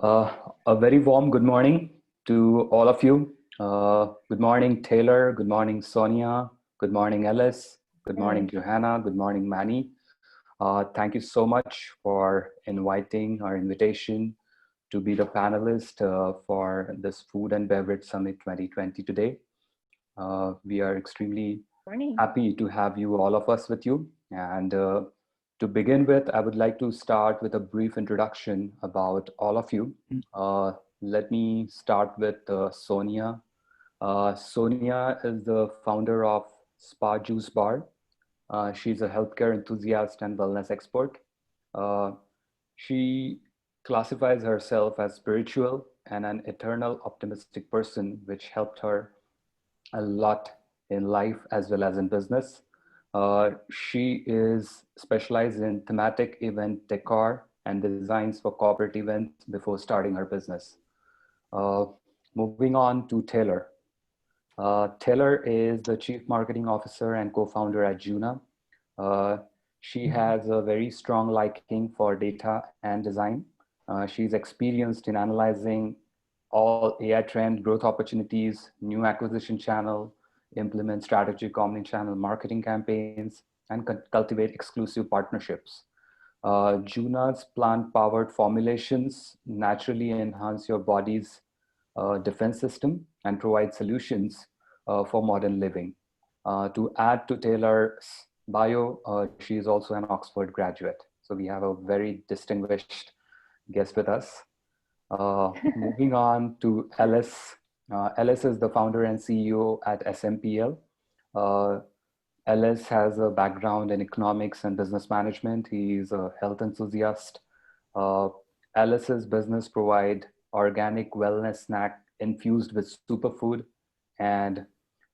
Uh, a very warm good morning to all of you. Good morning, Taylor. Good morning, Sonia. Good morning, Alice. Good morning, Hey. Johanna. Good morning, Manny. Thank you so much for inviting our invitation to be the panelist for this Food and Beverage Summit 2020 today. We are extremely Morning. happy to have you, all of us, with you. And to begin with, I would like to start with a brief introduction about all of you. Uh, Let me start with Sonia. Sonia is the founder of Spa Juice Bar. She's a healthcare enthusiast and wellness expert. Uh, she classifies herself as spiritual and an eternal optimistic person, which helped her a lot in life as well as in business. She is specialized in thematic event decor and designs for corporate events before starting her business. Uh, Moving on to Taylor. Taylor is the Chief Marketing Officer and co-founder at Juna. Uh, she has a very strong liking for data and design. She's experienced in analyzing all AI trend growth opportunities, new acquisition channel, implement strategic omni-channel marketing campaigns, and cultivate exclusive partnerships. Juna's plant-powered formulations naturally enhance your body's defense system and provide solutions for modern living. To add to Taylor's bio, she is also an Oxford graduate. So we have a very distinguished guest with us. Moving on to Ellis. Ellis is the founder and CEO at SMPL. Uh, Ellis has a background in economics and business management. He's a health enthusiast. Uh, Ellis's business provide organic wellness snack infused with superfood, and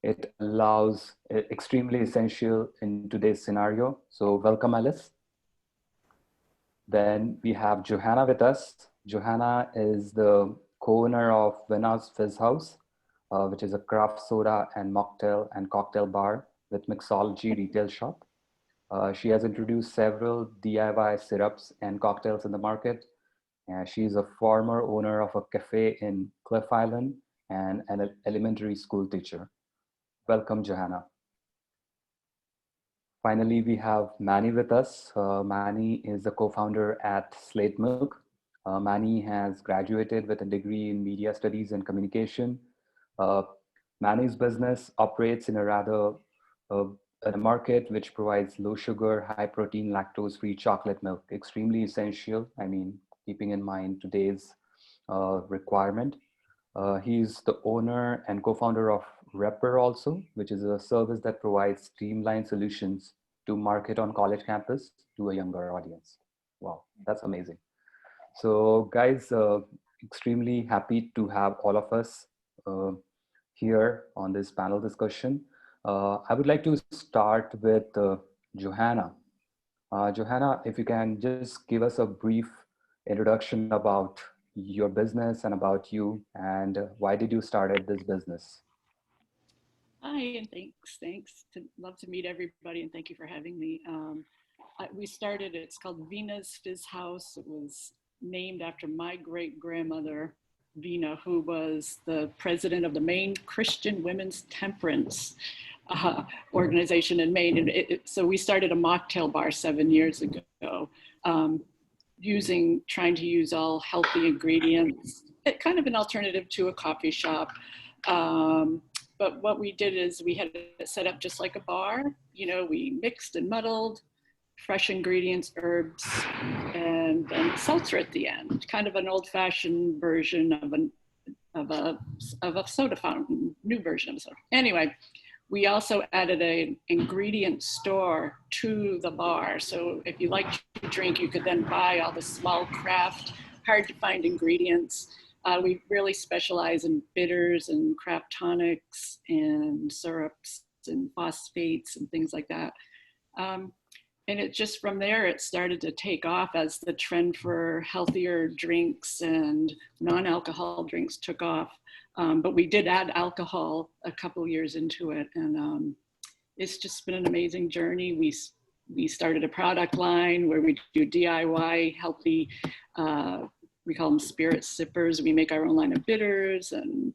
it allows extremely essential in today's scenario. So welcome, Alice. Then we have Johanna with us. Johanna is the co-owner of Vena's Fizz House, which is a craft soda and mocktail and cocktail bar with mixology retail shop. She has introduced several DIY syrups and cocktails in the market. She is a former owner of a cafe in Cliff Island and an elementary school teacher. Welcome, Johanna. Finally, we have Manny with us. Manny is the co-founder at Slate Milk. Manny has graduated with a degree in media studies and communication. Uh, Manny's business operates in a rather uh, a market which provides low sugar, high protein, lactose-free chocolate milk, extremely essential. I mean, keeping in mind today's requirement. He's the owner and co-founder of Repper also, which is a service that provides streamlined solutions to market on college campus to a younger audience. Wow, that's amazing. So guys, extremely happy to have all of us uh, here on this panel discussion. I would like to start with Johanna. Johanna, if you can just give us a brief introduction about your business and about you, and why did you started this business? Hi, and thanks. Love to meet everybody, and thank you for having me. We started. It's called Vina's Fizz House. It was named after my great grandmother, Vina, who was the president of the Maine Christian Women's Temperance organization in Maine. And so we started a mocktail bar 7 years ago, um, trying to use all healthy ingredients, kind of an alternative to a coffee shop. Um, but what we did is we had it set up just like a bar. You know, we mixed and muddled fresh ingredients, herbs, and then seltzer at the end. Kind of an old-fashioned version of a soda fountain, new version of a soda. Anyway, we also added an ingredient store to the bar. So if you like to drink, you could then buy all the small craft, hard to find ingredients. We really specialize in bitters and craft tonics and syrups and phosphates and things like that. Um, and it just from there, it started to take off as the trend for healthier drinks and non-alcohol drinks took off. But we did add alcohol a couple years into it, and it's just been an amazing journey. We started a product line where we do DIY healthy we call them spirit sippers. We make our own line of bitters, and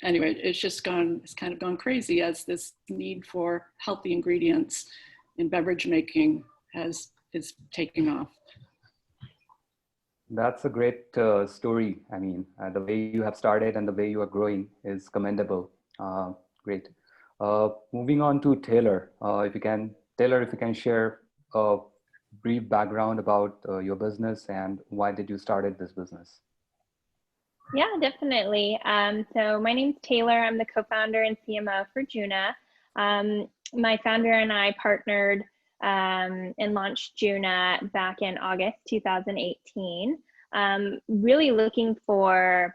anyway, it's kind of gone crazy as this need for healthy ingredients in beverage making is taking off. That's a great story. I mean, the way you have started and the way you are growing is commendable. Great. Moving on to Taylor, if you can share a brief background about your business and why did you started this business? Yeah, definitely. So my name's Taylor. I'm the co-founder and CMO for Juna. My founder and I partnered and launched Juna back in August 2018, really looking for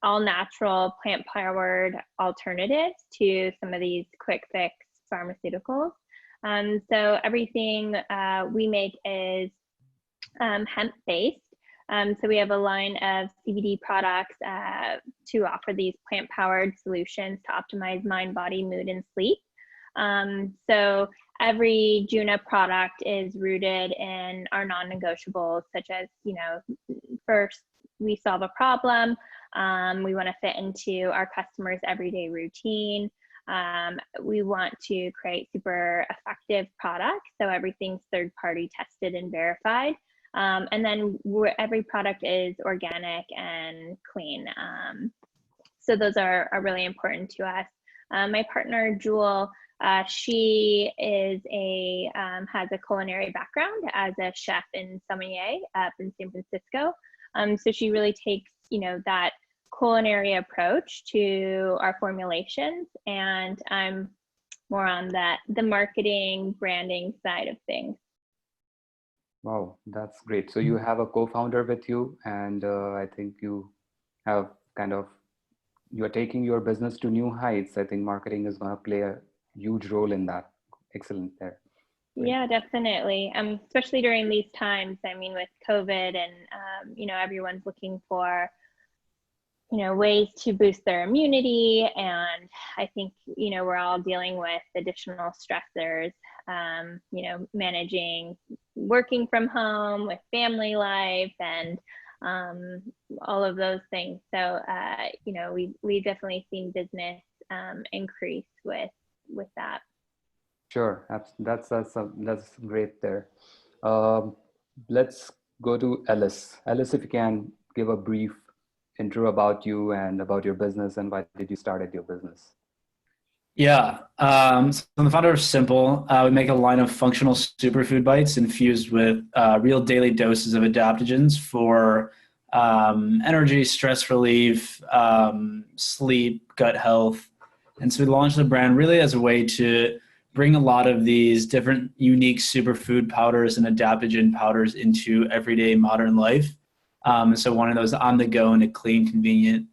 all natural plant-powered alternatives to some of these quick fix pharmaceuticals. So everything we make is hemp-based. So we have a line of CBD products to offer these plant-powered solutions to optimize mind, body, mood, and sleep. So every Juna product is rooted in our non-negotiables, such as, first, we solve a problem. We want to fit into our customers' everyday routine. We want to create super effective products, so everything's third-party tested and verified. And then every product is organic and clean. So those are really important to us. My partner, Jewel, she is has a culinary background as a chef and sommelier up in San Francisco. So she really takes, that culinary approach to our formulations, and I'm more on the marketing, branding side of things. Wow, that's great. So you have a co-founder with you, and I think you have you're taking your business to new heights. I think marketing is going to play a huge role in that. Excellent there. Great. Yeah, definitely. Especially during these times, I mean, with COVID and, everyone's looking for, ways to boost their immunity. And I think, we're all dealing with additional stressors, managing working from home with family life and all of those things. So, we definitely seen business increase with that. Sure, that's great there. Let's go to Ellis. Ellis, if you can give a brief intro about you and about your business and why did you started your business? Yeah, so I'm the founder of Simple. We make a line of functional superfood bites infused with real daily doses of adaptogens for energy, stress relief, sleep, gut health. And so we launched the brand really as a way to bring a lot of these different unique superfood powders and adaptogen powders into everyday modern life. So one of those on the go in a clean, convenient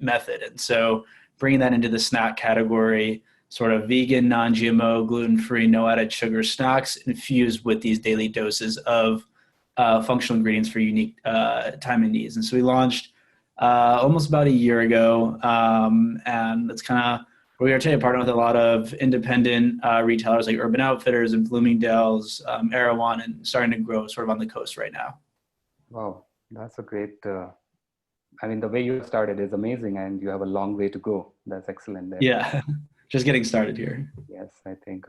method. And so bringing that into the snack category, sort of vegan, non-GMO, gluten-free, no added sugar snacks infused with these daily doses of functional ingredients for unique time and needs. And so we launched almost about a year ago, and that's kind of where we are today, partnering with a lot of independent retailers like Urban Outfitters and Bloomingdale's, Erewhon, and starting to grow sort of on the coast right now. Wow, that's a great, I mean, the way you started is amazing and you have a long way to go. That's excellent there. Yeah, just getting started here. Yes, I think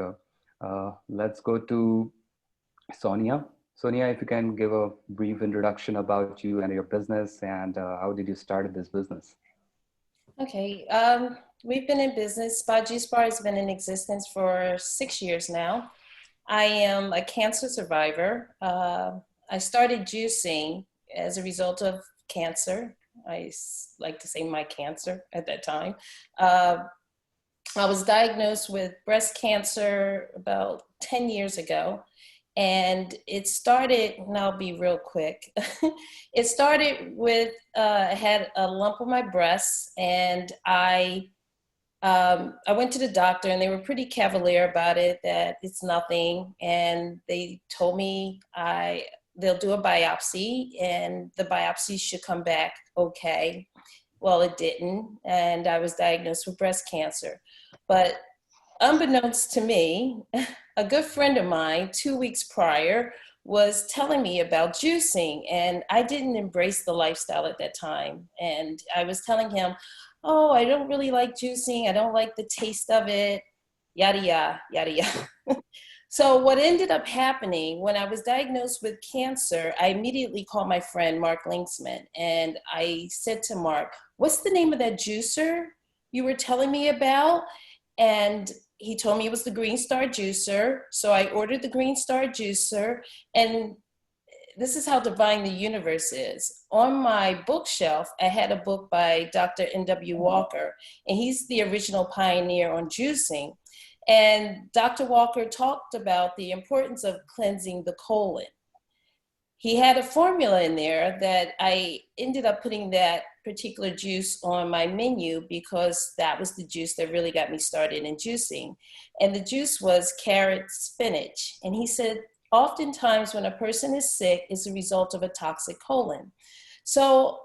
let's go to Sonia. Sonia, if you can give a brief introduction about you and your business and how did you start this business? Okay, we've been in business. Spa Juice Bar has been in existence for 6 years now. I am a cancer survivor. I started juicing as a result of cancer. I like to say my cancer at that time. I was diagnosed with breast cancer about 10 years ago. And it started, and I'll be real quick. It started with, I had a lump on my breast, and I went to the doctor, and they were pretty cavalier about it, that it's nothing. And they told me they'll do a biopsy, and the biopsy should come back okay. Well, it didn't, and I was diagnosed with breast cancer. But unbeknownst to me, a good friend of mine, 2 weeks prior, was telling me about juicing, and I didn't embrace the lifestyle at that time. And I was telling him, oh, I don't really like juicing. I don't like the taste of it, yada, yada, yada, yada. So what ended up happening when I was diagnosed with cancer, I immediately called my friend, Mark Linksman, and I said to Mark, what's the name of that juicer you were telling me about? And he told me it was the Green Star Juicer. So I ordered the Green Star Juicer, and this is how divine the universe is. On my bookshelf, I had a book by Dr. N.W. Walker, and he's the original pioneer on juicing. And Dr. Walker talked about the importance of cleansing the colon. He had a formula in there that I ended up putting that particular juice on my menu because that was the juice that really got me started in juicing. And the juice was carrot spinach. And he said, oftentimes when a person is sick, it's a result of a toxic colon. So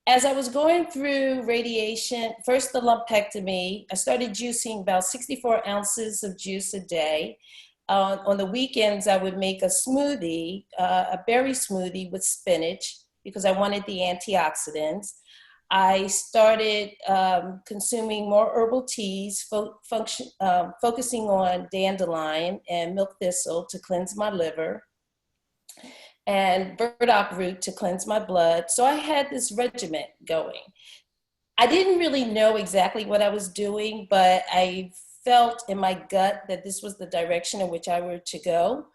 as I was going through radiation, first the lumpectomy, I started juicing about 64 ounces of juice a day. On the weekends, I would make a smoothie, a berry smoothie with spinach because I wanted the antioxidants. I started consuming more herbal teas, focusing on dandelion and milk thistle to cleanse my liver, and burdock root to cleanse my blood. So I had this regimen going. I didn't really know exactly what I was doing, but I felt in my gut that this was the direction in which I were to go.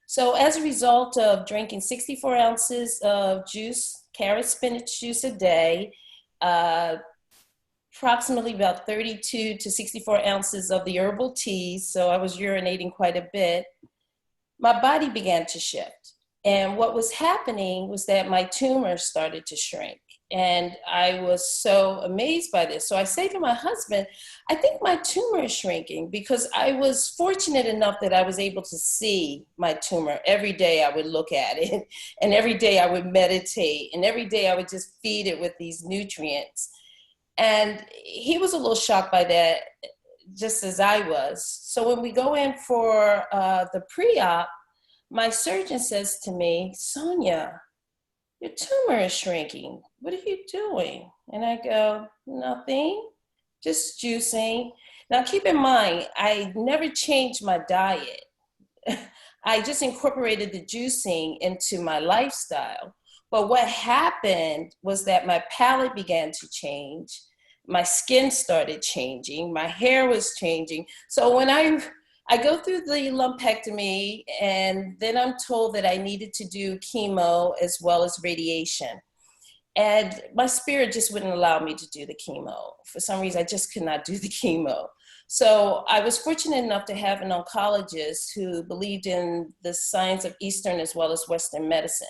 So as a result of drinking 64 ounces of juice, carrot spinach juice a day, approximately about 32 to 64 ounces of the herbal teas, so I was urinating quite a bit, my body began to shift. And what was happening was that my tumor started to shrink. And I was so amazed by this. So I say to my husband, I think my tumor is shrinking, because I was fortunate enough that I was able to see my tumor. Every day I would look at it, and every day I would meditate, and every day I would just feed it with these nutrients. And he was a little shocked by that, just as I was. So when we go in for the pre-op, my surgeon says to me, Sonia, your tumor is shrinking. What are you doing? And I go, nothing, just juicing. Now keep in mind, I never changed my diet. I just incorporated the juicing into my lifestyle. But what happened was that my palate began to change. My skin started changing. My hair was changing. So when I go through the lumpectomy, and then I'm told that I needed to do chemo as well as radiation. And my spirit just wouldn't allow me to do the chemo. For some reason, I just could not do the chemo. So I was fortunate enough to have an oncologist who believed in the science of Eastern as well as Western medicine.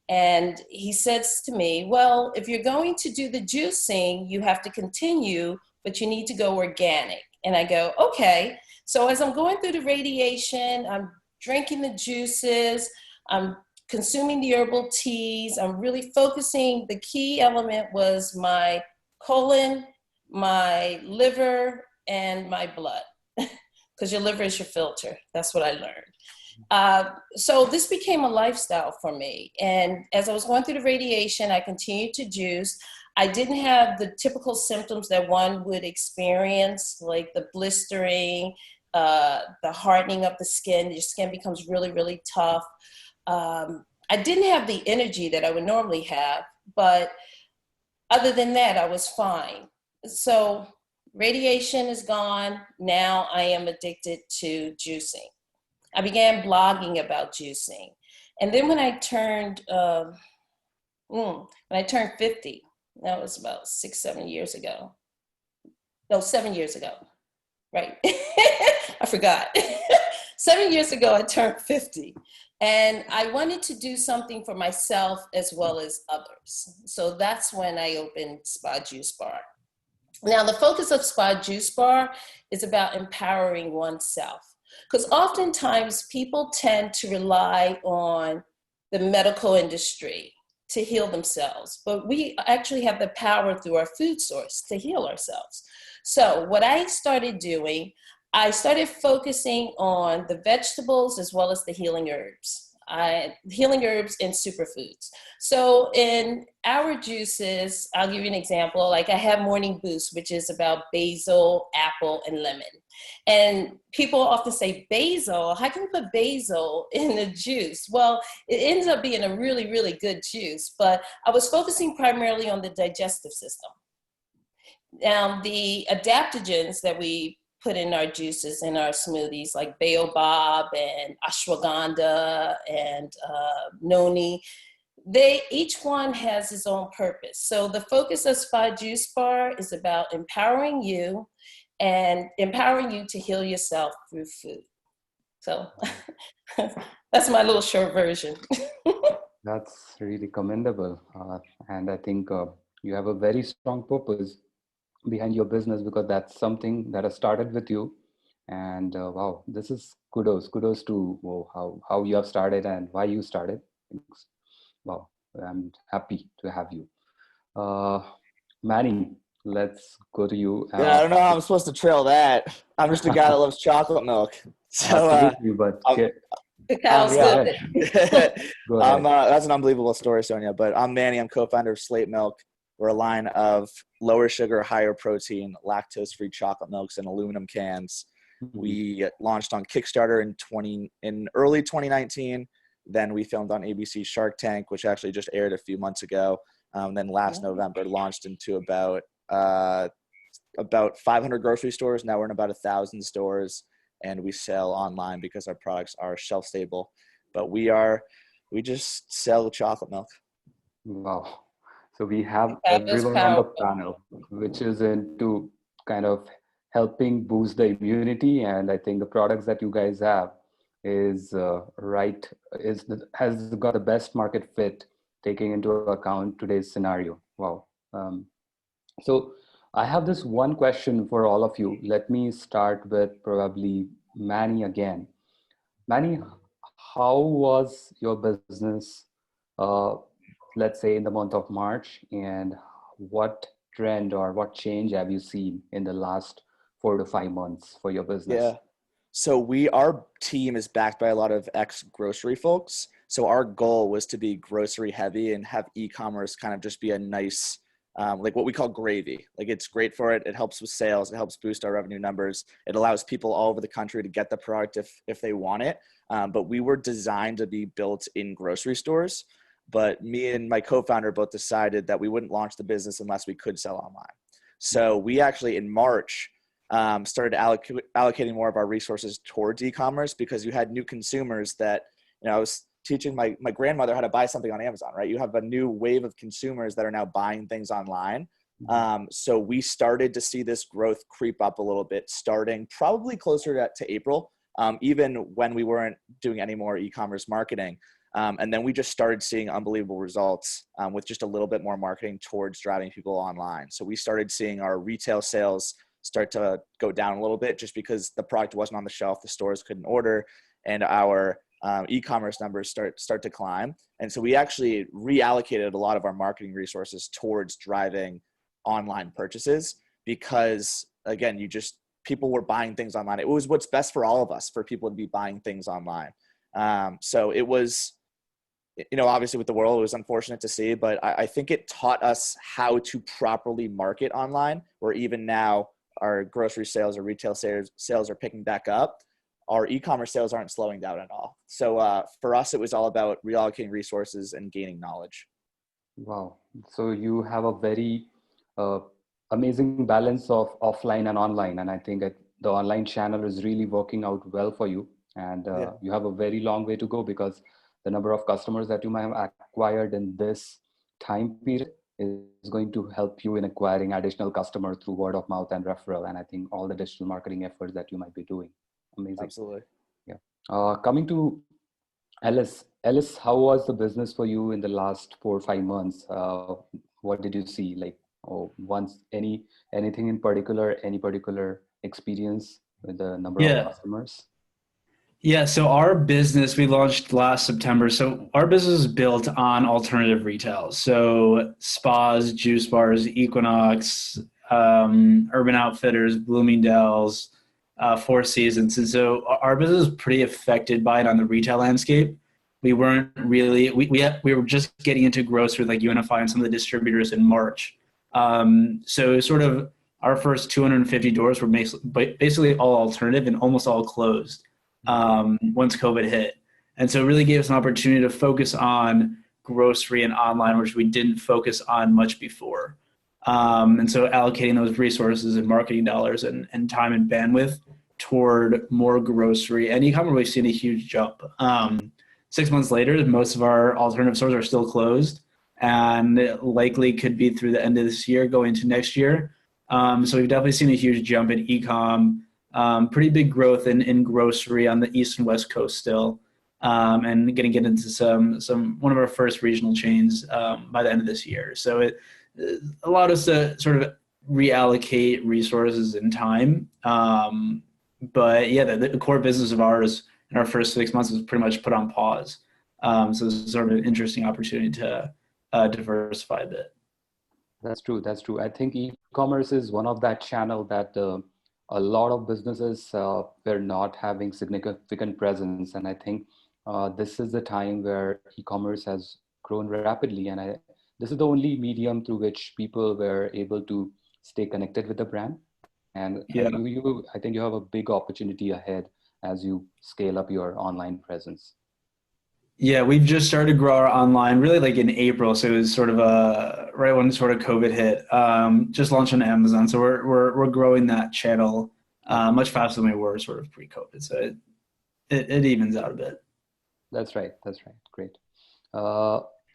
And he says to me, well, if you're going to do the juicing, you have to continue, but you need to go organic. And I go, okay. So as I'm going through the radiation, I'm drinking the juices, I'm consuming the herbal teas, I'm really focusing. The key element was my colon, my liver, and my blood, because your liver is your filter. That's what I learned. So this became a lifestyle for me. And as I was going through the radiation, I continued to juice. I didn't have the typical symptoms that one would experience, like the blistering, the hardening of the skin. Your skin becomes really, really tough. I didn't have the energy that I would normally have, but other than that, I was fine. So radiation is gone. Now I am addicted to juicing. I began blogging about juicing. And then when I turned 50, that was about 6-7 years ago. No, 7 years ago, right? I forgot. 7 years ago, I turned 50. And I wanted to do something for myself as well as others. So that's when I opened Spa Juice Bar. Now, the focus of Spa Juice Bar is about empowering oneself. Because oftentimes people tend to rely on the medical industry to heal themselves, but we actually have the power through our food source to heal ourselves. So what I started doing, I started focusing on the vegetables as well as the healing herbs. healing herbs and superfoods. So in our juices, I'll give you an example. Like I have Morning Boost, which is about basil, apple, and lemon. And people often say, basil, how can you put basil in a juice? Well, it ends up being a really, really good juice, but I was focusing primarily on the digestive system. Now, the adaptogens that we put in our juices, in our smoothies, like baobab and ashwagandha and noni, each one has its own purpose. So the focus of Spa Juice Bar is about empowering you to heal yourself through food. So that's my little short version. That's really commendable. And I think you have a very strong purpose behind your business, because that's something that has started with you. And wow, this is kudos to how you have started and why you started. Wow, I'm happy to have you. Manny, let's go to you. Yeah, I don't know how I'm supposed to trail that. I'm just a guy that loves chocolate milk. So Absolutely, but Cacao's yeah. good. go ahead. That's an unbelievable story, Sonia. But I'm Manny. I'm co-founder of Slate Milk. We're a line of lower sugar, higher protein, lactose-free chocolate milks in aluminum cans. We launched on Kickstarter in early 2019. Then we filmed on ABC Shark Tank, which actually just aired a few months ago. Then last November, launched into about 500 grocery stores. Now we're in about 1,000 stores, and we sell online because our products are shelf stable. But we just sell chocolate milk. Wow. So we have everyone on the panel, which is into kind of helping boost the immunity. And I think the products that you guys have has got the best market fit, taking into account today's scenario. Wow. So I have this one question for all of you. Let me start with probably Manny again. Manny, how was your business, let's say in the month of March, and what trend or what change have you seen in the last 4 to 5 months for your business? Yeah. So our team is backed by a lot of ex-grocery folks. So our goal was to be grocery heavy and have e-commerce kind of just be a nice, like what we call gravy. Like it's great for it. It helps with sales. It helps boost our revenue numbers. It allows people all over the country to get the product if they want it. But we were designed to be built in grocery stores. But me and my co-founder both decided that we wouldn't launch the business unless we could sell online. So we actually in March started allocating more of our resources towards e-commerce, because you had new consumers that, I was teaching my grandmother how to buy something on Amazon, right? You have a new wave of consumers that are now buying things online. So we started to see this growth creep up a little bit, starting probably closer to April, even when we weren't doing any more e-commerce marketing. And then we just started seeing unbelievable results with just a little bit more marketing towards driving people online. So we started seeing our retail sales start to go down a little bit, just because the product wasn't on the shelf, the stores couldn't order, and our e-commerce numbers start to climb. And so we actually reallocated a lot of our marketing resources towards driving online purchases, because again, people were buying things online. It was what's best for all of us, for people to be buying things online. So it was, obviously with the world, it was unfortunate to see, but I think it taught us how to properly market online, where even now our grocery sales or retail sales are picking back up. Our e-commerce sales aren't slowing down at all. So for us, it was all about reallocating resources and gaining knowledge. Wow. So you have a very amazing balance of offline and online. And I think the online channel is really working out well for you. And you have a very long way to go, because the number of customers that you might have acquired in this time period is going to help you in acquiring additional customers through word of mouth and referral. And I think all the digital marketing efforts that you might be doing. Amazing. Absolutely. Yeah. Coming to Ellis. Ellis, how was the business for you in the last 4 or 5 months? What did you see? Anything in particular, any particular experience with the number of customers? Yeah, so our business, we launched last September. So our business is built on alternative retail. So spas, juice bars, Equinox, Urban Outfitters, Bloomingdale's, Four Seasons. And so our business is pretty affected by it on the retail landscape. we weren't really, we were just getting into grocery like UNFI and some of the distributors in March. So sort of our first 250 doors were basically all alternative and almost all closed once COVID hit. And so it really gave us an opportunity to focus on grocery and online, which we didn't focus on much before. And so allocating those resources and marketing dollars and time and bandwidth toward more grocery and e-commerce, we've seen a huge jump. 6 months later, most of our alternative stores are still closed and likely could be through the end of this year going to next year. So we've definitely seen a huge jump in e-com, pretty big growth in grocery on the East and West Coast still, and going to get into one of our first regional chains by the end of this year. So it allowed us to sort of reallocate resources and time. But yeah, the core business of ours in our first 6 months was pretty much put on pause. So this is sort of an interesting opportunity to diversify a bit. That's true. That's true. I think e-commerce is one of that channel that a lot of businesses were not having significant presence. And I think this is the time where e-commerce has grown rapidly. And this is the only medium through which people were able to stay connected with the brand. And Yeah. I think you have a big opportunity ahead as you scale up your online presence. Yeah, we've just started to grow our online really like in April. So it was sort of right when sort of COVID hit, just launched on Amazon. So we're growing that channel much faster than we were sort of pre-COVID. So it evens out a bit. That's right. That's right. Great.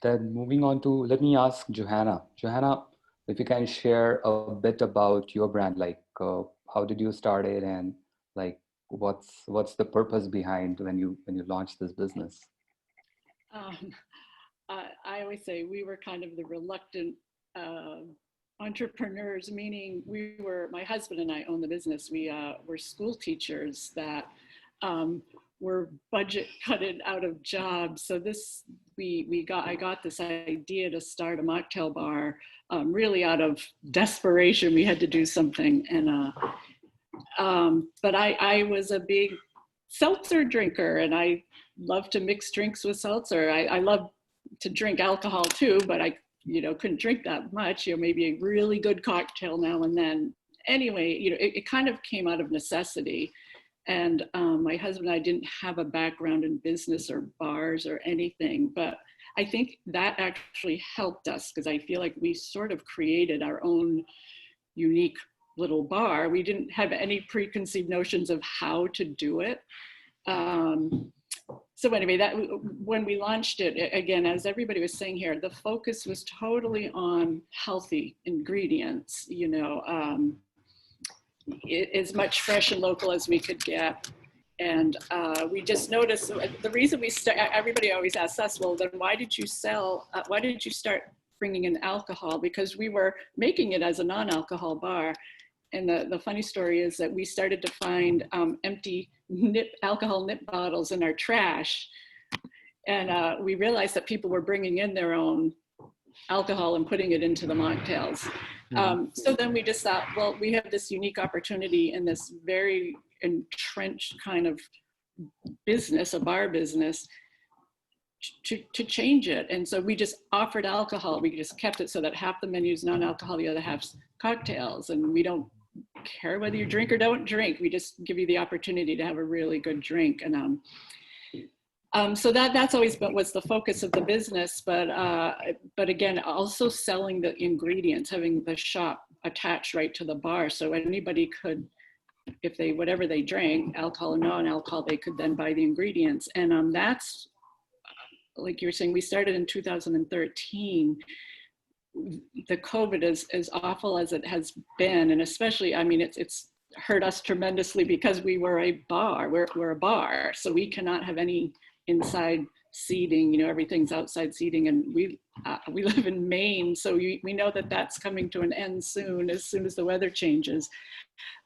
Then moving on to, let me ask Johanna. Johanna, if you can share a bit about your brand, like how did you start it, and like what's the purpose behind when you launched this business? I always say we were kind of the reluctant entrepreneurs, meaning my husband and I own the business. We were school teachers that were budget cutted out of jobs. So I got this idea to start a mocktail bar really out of desperation. We had to do something. But I was a big seltzer drinker, and I love to mix drinks with seltzer. I love to drink alcohol too, but I couldn't drink that much. Maybe a really good cocktail now and then. Anyway, it kind of came out of necessity. And my husband and I didn't have a background in business or bars or anything, but I think that actually helped us because I feel like we sort of created our own unique little bar. We didn't have any preconceived notions of how to do it. So anyway, when we launched it, again, as everybody was saying here, the focus was totally on healthy ingredients, as much fresh and local as we could get. And we just noticed the reason everybody always asks us, well, then why did you start bringing in alcohol? Because we were making it as a non-alcohol bar. And the funny story is that we started to find empty alcohol nip bottles in our trash. And we realized that people were bringing in their own alcohol and putting it into the mocktails. So then we just thought, well, we have this unique opportunity in this very entrenched kind of business, a bar business, to change it. And so we just offered alcohol. We just kept it so that half the menu is non-alcohol, the other half's cocktails. And we don't care whether you drink or don't drink. We just give you the opportunity to have a really good drink. And so that's always was the focus of the business. But again, also selling the ingredients, having the shop attached right to the bar, so anybody could, if whatever they drank, alcohol or non-alcohol, they could then buy the ingredients. And that's, like you were saying, we started in 2013. The COVID is as awful as it has been, and especially, I mean, it's hurt us tremendously because we were a bar. We're a bar, so we cannot have any inside seating. Everything's outside seating, and we live in Maine, so we know that that's coming to an end soon as the weather changes.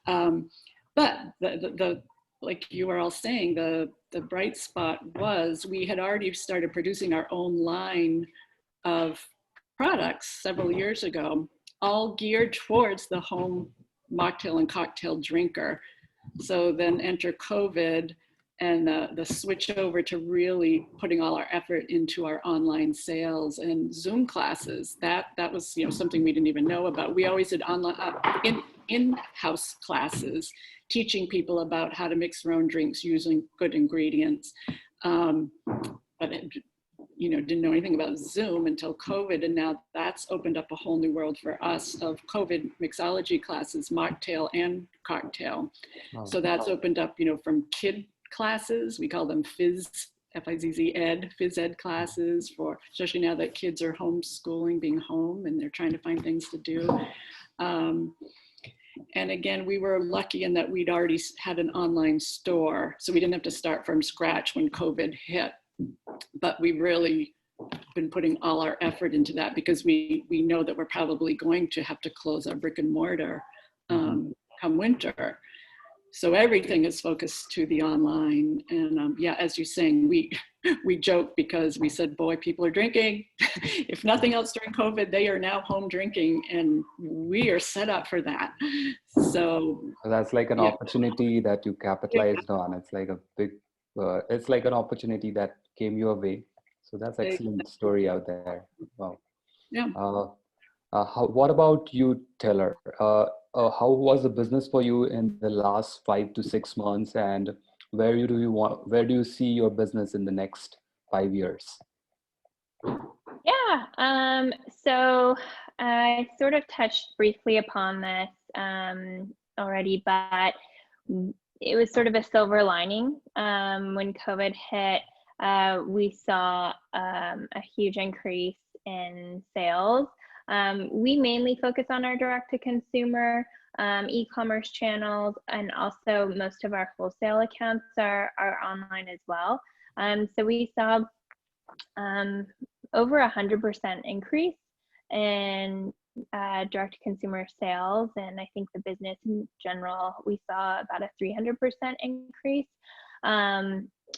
But the like you were all saying, the bright spot was we had already started producing our own line of products several years ago, all geared towards the home mocktail and cocktail drinker. So then enter COVID, and the switch over to really putting all our effort into our online sales and Zoom classes, that was something we didn't even know about. We always did online in-house classes, teaching people about how to mix their own drinks using good ingredients. But didn't know anything about Zoom until COVID, and now that's opened up a whole new world for us of COVID mixology classes, mocktail and cocktail. Wow. So that's opened up, from kid classes, we call them F-I-Z-Z ed, phys ed classes, for especially now that kids are homeschooling, being home, and they're trying to find things to do. And again, we were lucky in that we'd already had an online store, so we didn't have to start from scratch when COVID hit. But we really been putting all our effort into that because we know that we're probably going to have to close our brick and mortar come winter. So everything is focused to the online. And as you're saying, we joke because we said, boy, people are drinking. If nothing else during COVID, they are now home drinking, and we are set up for that. So that's like an opportunity that you capitalized on. It's like a big, it's like an opportunity that came your way. So that's excellent story out there. Wow. Yeah. What about you, Taylor? How was the business for you in the last 5 to 6 months, and where do you see your business in the next 5 years? Yeah, so I sort of touched briefly upon this already, but it was sort of a silver lining. When COVID hit, we saw a huge increase in sales. We mainly focus on our direct-to-consumer e-commerce channels, and also most of our wholesale accounts are online as well. So we saw over 100% increase in direct-to-consumer sales, and I think the business in general, we saw about a 300% increase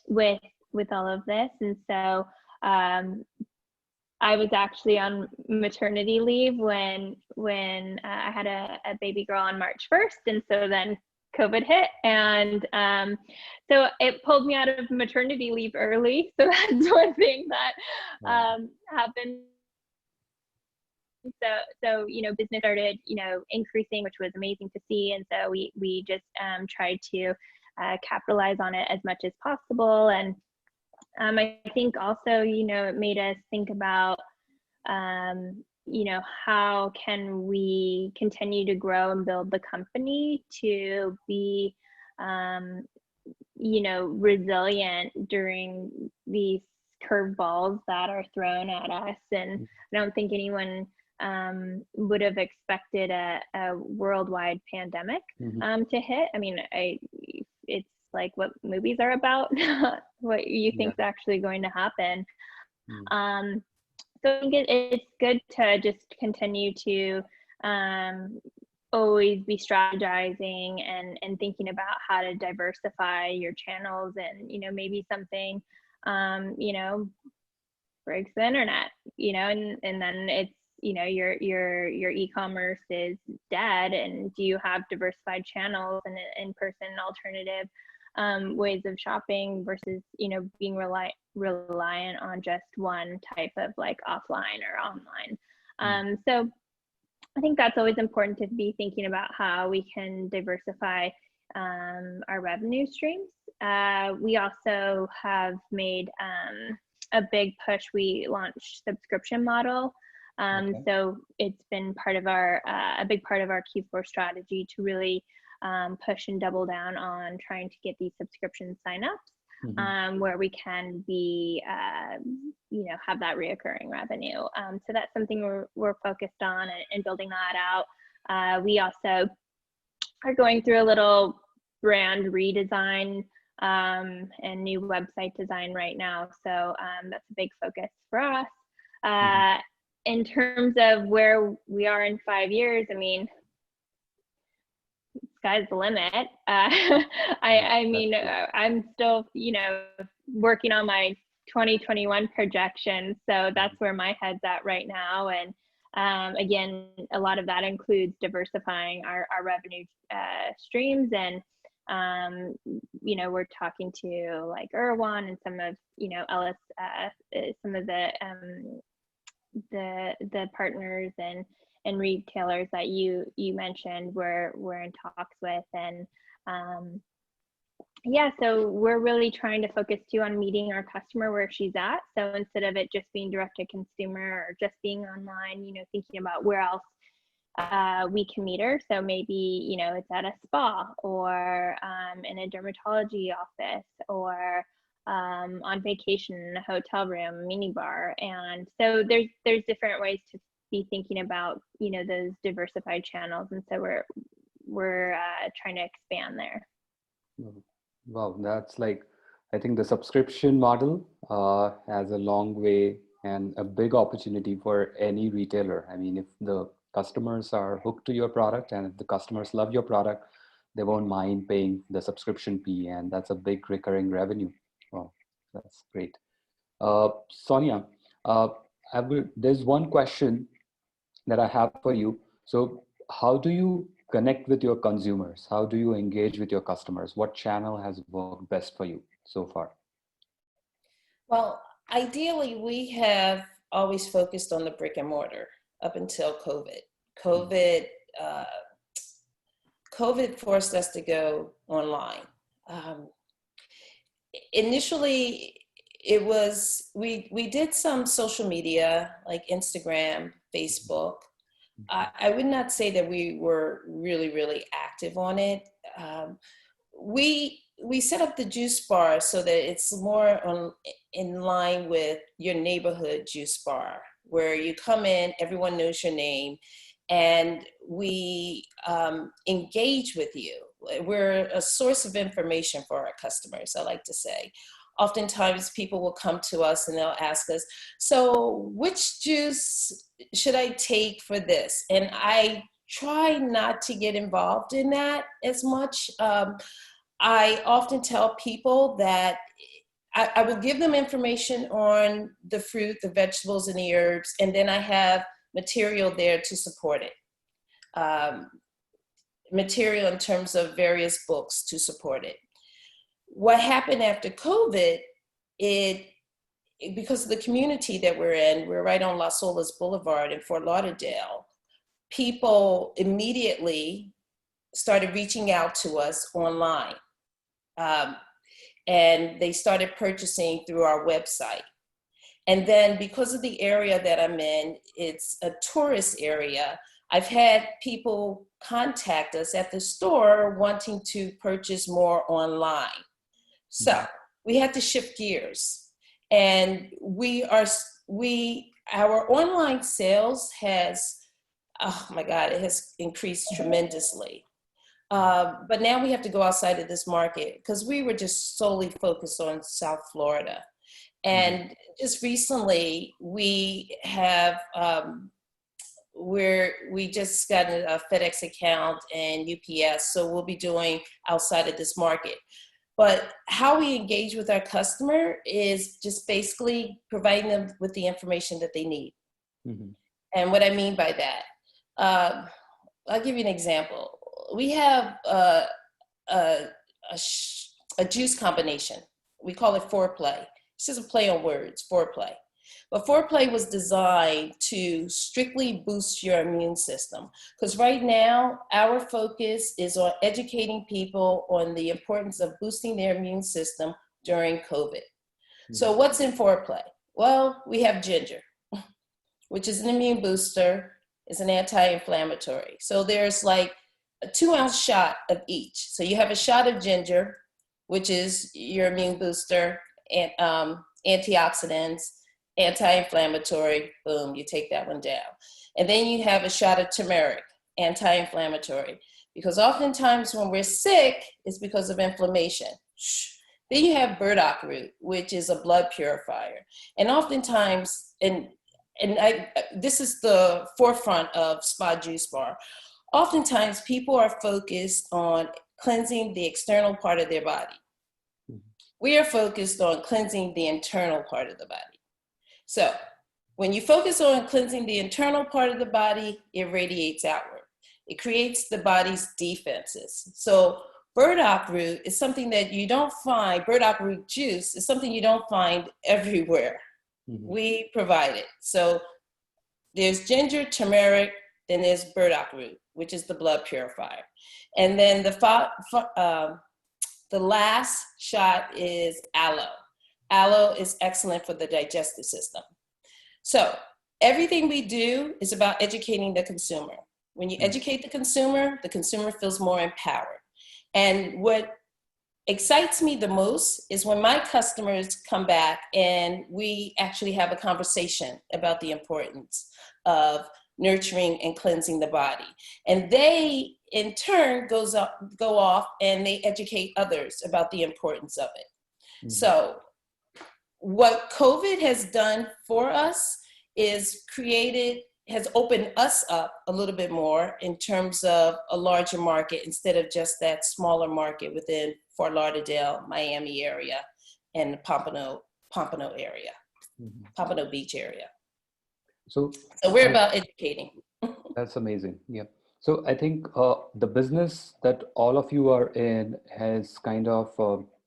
with all of this. And so I was actually on maternity leave when I had a baby girl on March 1st, and so then COVID hit, and so it pulled me out of maternity leave early. So that's one thing that happened. So business started increasing, which was amazing to see, and so we just tried to capitalize on it as much as possible. And I think also it made us think about how can we continue to grow and build the company to be resilient during these curveballs that are thrown at us. And I don't think anyone would have expected a worldwide pandemic to hit. I mean, it's like what movies are about, not what you think is actually going to happen. So I think it's good to just continue to always be strategizing and thinking about how to diversify your channels, and maybe something breaks the internet, and then it's your e-commerce is dead, and do you have diversified channels and in-person alternative ways of shopping versus being reliant on just one type of like offline or online. So I think that's always important to be thinking about how we can diversify our revenue streams. We also have made a big push. We launched subscription model. So it's been part of our a big part of our Q4 strategy to really push and double down on trying to get these subscription signups, where we can be have that reoccurring revenue. So that's something we're focused on and building that out. We also are going through a little brand redesign and new website design right now. So that's a big focus for us. In terms of where we are in 5 years, I mean, sky's the limit. I mean, I'm still, working on my 2021 projections. So that's where my head's at right now. And again, a lot of that includes diversifying our revenue streams. And We're talking to like Erewhon and some of, Ellis, some of the partners and retailers that you mentioned we're in talks with. And so we're really trying to focus too on meeting our customer where she's at. So instead of it just being direct to consumer or just being online, thinking about where else we can meet her. So maybe, it's at a spa or in a dermatology office or on vacation in a hotel room, minibar. And so there's different ways to be thinking about, those diversified channels. And so we're trying to expand there. Wow, that's like, I think the subscription model has a long way and a big opportunity for any retailer. I mean, if the customers are hooked to your product and if the customers love your product, they won't mind paying the subscription fee, and that's a big recurring revenue. Wow, that's great. Sonia, there's one question that I have for you. So how do you connect with your consumers? How do you engage with your customers? What channel has worked best for you so far? Well, ideally, we have always focused on the brick and mortar up until COVID. COVID forced us to go online. Initially, it was, we did some social media like Instagram, Facebook. I would not say that we were really, really active on it. We set up the juice bar so that it's more in line with your neighborhood juice bar, where you come in, everyone knows your name, and we engage with you. We're a source of information for our customers, I like to say. Oftentimes people will come to us and they'll ask us, so which juice should I take for this? And I try not to get involved in that as much. I often tell people that I will give them information on the fruit, the vegetables, and the herbs, and then I have material there to support it. Material in terms of various books to support it. What happened after COVID, because of the community that we're in, we're right on Las Olas Boulevard in Fort Lauderdale, people immediately started reaching out to us online. And they started purchasing through our website. And then because of the area that I'm in, it's a tourist area, I've had people contact us at the store wanting to purchase more online. So we had to shift gears, and our online sales has, oh my God, it has increased tremendously. But now we have to go outside of this market because we were just solely focused on South Florida. And just recently we have, we just got a FedEx account and UPS, so we'll be doing outside of this market. But how we engage with our customer is just basically providing them with the information that they need. Mm-hmm. And what I mean by that, I'll give you an example. We have a juice combination. We call it Foreplay. It's just a play on words, Foreplay. But Foreplay was designed to strictly boost your immune system. Because right now, our focus is on educating people on the importance of boosting their immune system during COVID. Mm-hmm. So what's in Foreplay? Well, we have ginger, which is an immune booster, is an anti-inflammatory. So there's like a 2-ounce shot of each. So you have a shot of ginger, which is your immune booster, and antioxidants, anti-inflammatory, boom, you take that one down. And then you have a shot of turmeric, anti-inflammatory, because oftentimes when we're sick, it's because of inflammation. Then you have burdock root, which is a blood purifier. And oftentimes, this is the forefront of Spa Juice Bar. Oftentimes people are focused on cleansing the external part of their body. We are focused on cleansing the internal part of the body. So when you focus on cleansing the internal part of the body, it radiates outward. It creates the body's defenses. So Burdock root is something that you don't find, burdock root juice is something you don't find everywhere. We provide it. So there's ginger, turmeric, then there's burdock root, which is the blood purifier. And then the last shot is aloe. Aloe is excellent for the digestive system. So everything we do is about educating the consumer. When you educate the consumer feels more empowered. And what excites me the most is when my customers come back and we actually have a conversation about the importance of nurturing and cleansing the body. And they, in turn, go off and they educate others about the importance of it. So what COVID has done for us is has opened us up a little bit more in terms of a larger market instead of just that smaller market within Fort Lauderdale, Miami area, and the Pompano area, Pompano Beach area. So we're about educating. That's amazing. Yeah. So I think the business that all of you are in has kind of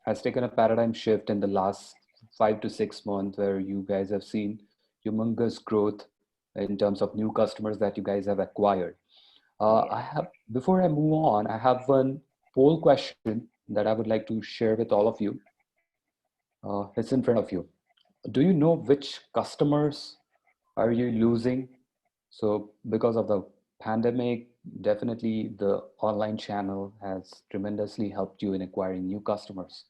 has taken a paradigm shift in the last 5 to 6 months, where you guys have seen humongous growth in terms of new customers that you guys have acquired. Before I move on, I have one poll question that I would like to share with all of you. It's in front of you. Do you know which customers are you losing? So because of the pandemic, definitely the online channel has tremendously helped you in acquiring new customers.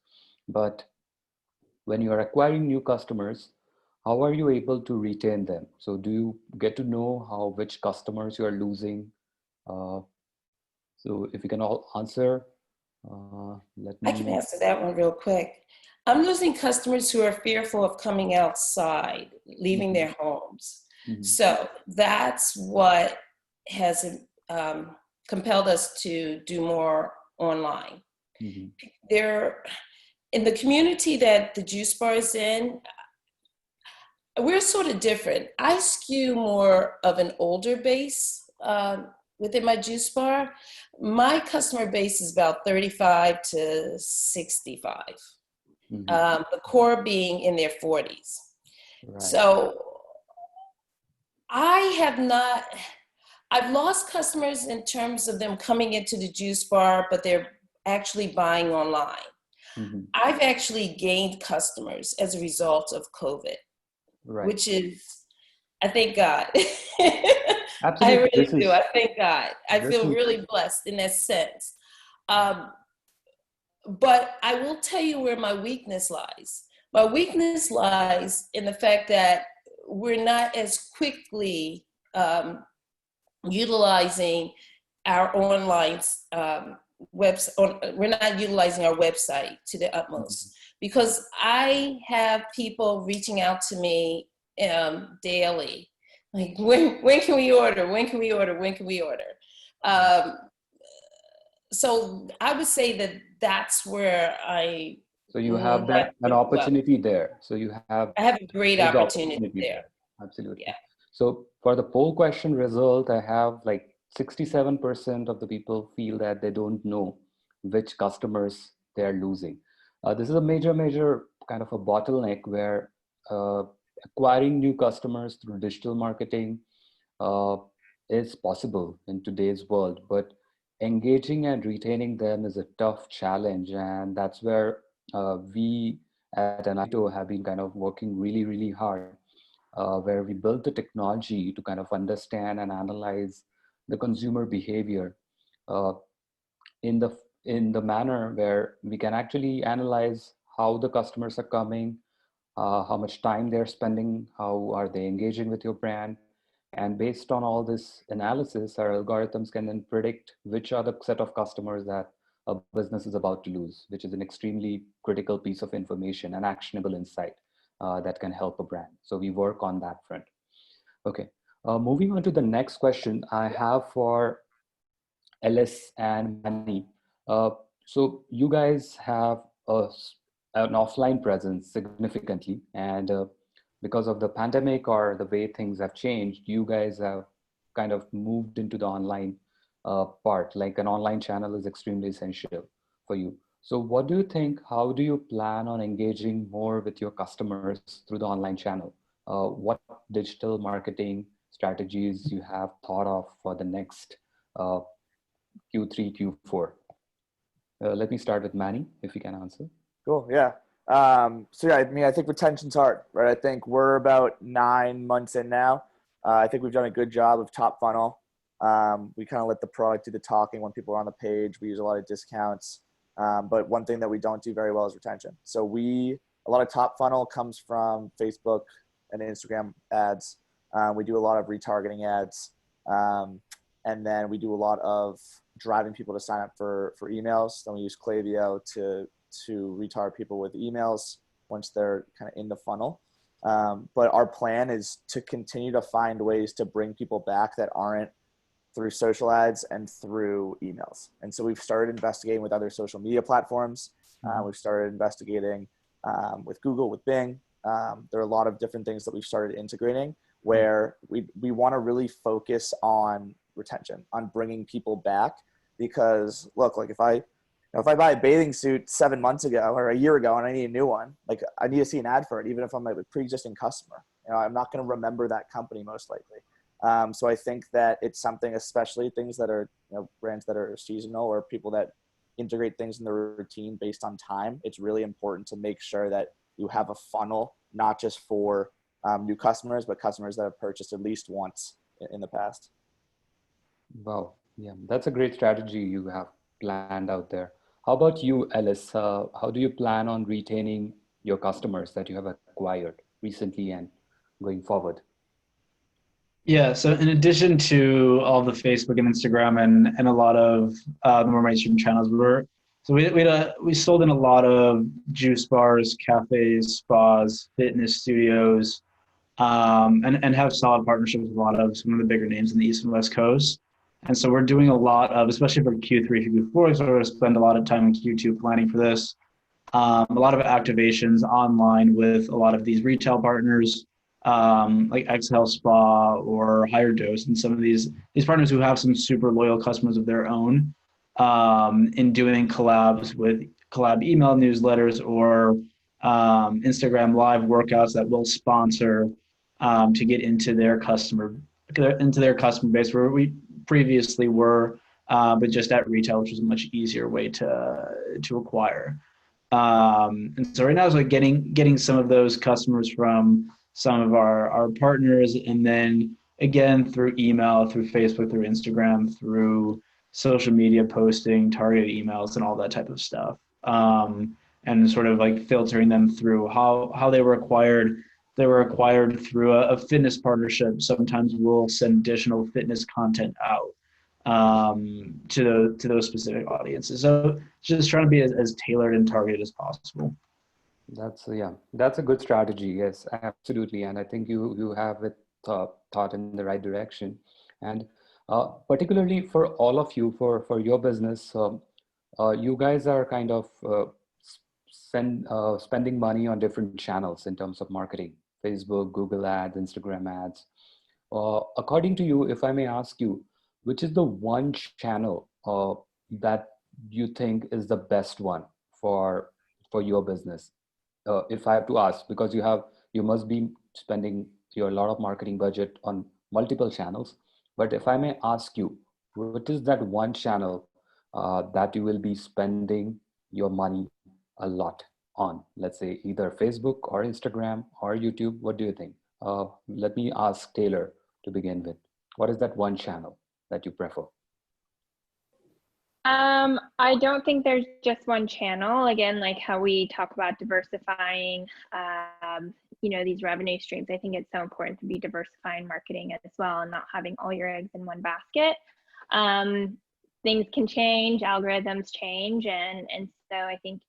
But when you are acquiring new customers, how are you able to retain them? So do you get to know which customers you are losing? So if you can all answer, I can answer that one real quick. I'm losing customers who are fearful of coming outside, leaving their homes. So that's what has compelled us to do more online. There, in the community that the Juice Bar is in, we're sort of different. I skew more of an older base within my Juice Bar. My customer base is about 35 to 65. The core being in their 40s. Right. So I've lost customers in terms of them coming into the Juice Bar, but they're actually buying online. I've actually gained customers as a result of COVID, which is, I thank God. I really do. I thank God. I feel really blessed in that sense. But I will tell you where my weakness lies. My weakness lies in the fact that we're not as quickly utilizing our online website. We're not utilizing our website to the utmost, because I have people reaching out to me daily, like, when can we order? When can we order? When can we order? So I would say that that's where So you have an opportunity there. So I have a great opportunity there. Absolutely. Yeah. So for the poll question result, I have like 67% of the people feel that they don't know which customers they are losing. This is a major kind of a bottleneck where acquiring new customers through digital marketing is possible in today's world, but engaging and retaining them is a tough challenge. And that's where we at Anaito have been kind of working really hard, where we built the technology to kind of understand and analyze the consumer behavior in the manner where we can actually analyze how the customers are coming, how much time they're spending, how are they engaging with your brand. And based on all this analysis, our algorithms can then predict which are the set of customers that a business is about to lose, which is an extremely critical piece of information and actionable insight that can help a brand. So we work on that front. Okay, moving on to the next question I have for Ellis and Manny. So you guys have an offline presence significantly, and because of the pandemic or the way things have changed, you guys have kind of moved into the online part. Like an online channel is extremely essential for you. So what do you think, how do you plan on engaging more with your customers through the online channel? What digital marketing strategies you have thought of for the next uh, Q3, Q4? Let me start with Manny, if you can answer. Cool. Yeah. So yeah, I mean, I think retention's hard, right? I think we're about 9 months in now. I think we've done a good job of top funnel. We kind of let the product do the talking when people are on the page. We use a lot of discounts. But one thing that we don't do very well is retention. So a lot of top funnel comes from Facebook and Instagram ads. We do a lot of retargeting ads. And then we do a lot of driving people to sign up for emails. Then we use Klaviyo to retarget people with emails once they're kind of in the funnel. But our plan is to continue to find ways to bring people back that aren't through social ads and through emails. And so we've started investigating with other social media platforms. We've started investigating with Google, with Bing. There are a lot of different things that we've started integrating where we want to really focus on retention, on bringing people back. Because look, like if I buy a bathing suit 7 months ago or a year ago and I need a new one, like I need to see an ad for it, even if I'm a pre-existing customer. I'm not going to remember that company most likely. So I think that it's something, especially things that are, brands that are seasonal or people that integrate things in their routine based on time. It's really important to make sure that you have a funnel, not just for new customers, but customers that have purchased at least once in the past. Wow, yeah, that's a great strategy you have planned out there. How about you, Ellis? How do you plan on retaining your customers that you have acquired recently and going forward? Yeah, so in addition to all the Facebook and Instagram and a lot of the more mainstream channels, we sold in a lot of juice bars, cafes, spas, fitness studios, and have solid partnerships with a lot of some of the bigger names in the East and West Coast. And so we're doing a lot of, especially for Q3, Q4, so we're spend a lot of time in Q2 planning for this. A lot of activations online with a lot of these retail partners, like Exhale Spa or Higher Dose, and some of these partners who have some super loyal customers of their own, in doing collabs with collab email newsletters or Instagram live workouts that will sponsor to get into their customer base where we previously were, but just at retail, which was a much easier way to acquire. And so right now it's like getting some of those customers from some of our partners, and then again through email, through Facebook, through Instagram, through social media posting, targeted emails, and all that type of stuff. And sort of like filtering them through how they were acquired. They were acquired through a fitness partnership. Sometimes we'll send additional fitness content out to those specific audiences. So just trying to be as tailored and targeted as possible. That's a good strategy. Yes, absolutely. And I think you have it thought in the right direction. And particularly for all of you, for your business, you guys are kind of spending money on different channels in terms of marketing: Facebook, Google ads, Instagram ads. According to you, if I may ask you, which is the one channel that you think is the best one for your business? If I have to ask, because you must be spending a lot of marketing budget on multiple channels. But if I may ask you, what is that one channel that you will be spending your money a lot on? Let's say either Facebook or Instagram or YouTube. What do you think? Let me ask Taylor to begin with. What is that one channel that you prefer? I don't think there's just one channel. Again, like how we talk about diversifying, these revenue streams. I think it's so important to be diversifying marketing as well and not having all your eggs in one basket. Things can change, algorithms change, and so I think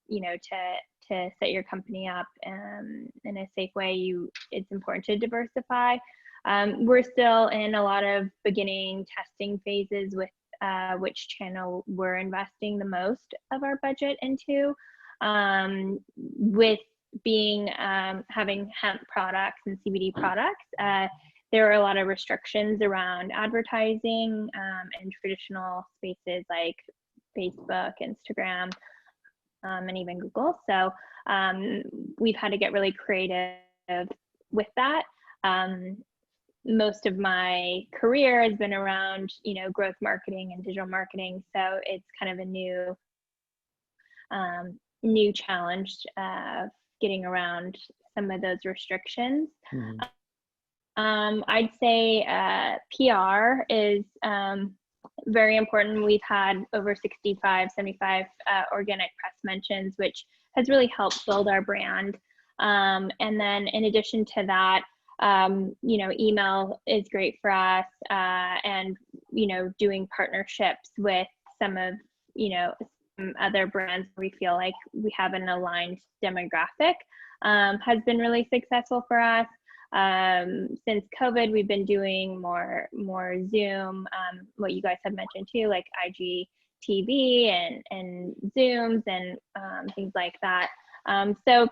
to set your company up in a safe way, it's important to diversify. We're still in a lot of beginning testing phases with which channel we're investing the most of our budget into. With being having hemp products and CBD products, there are a lot of restrictions around advertising in traditional spaces like Facebook, Instagram. and even Google. So we've had to get really creative with that. Most of my career has been around, growth marketing and digital marketing. So it's kind of a new challenge getting around some of those restrictions. I'd say PR is very important. We've had over 65, 75 organic press mentions, which has really helped build our brand. And then in addition to that, email is great for us, and, doing partnerships with some of, some other brands where we feel like we have an aligned demographic has been really successful for us. Since COVID, we've been doing more Zoom, what you guys have mentioned too, like IGTV and Zooms and things like that. So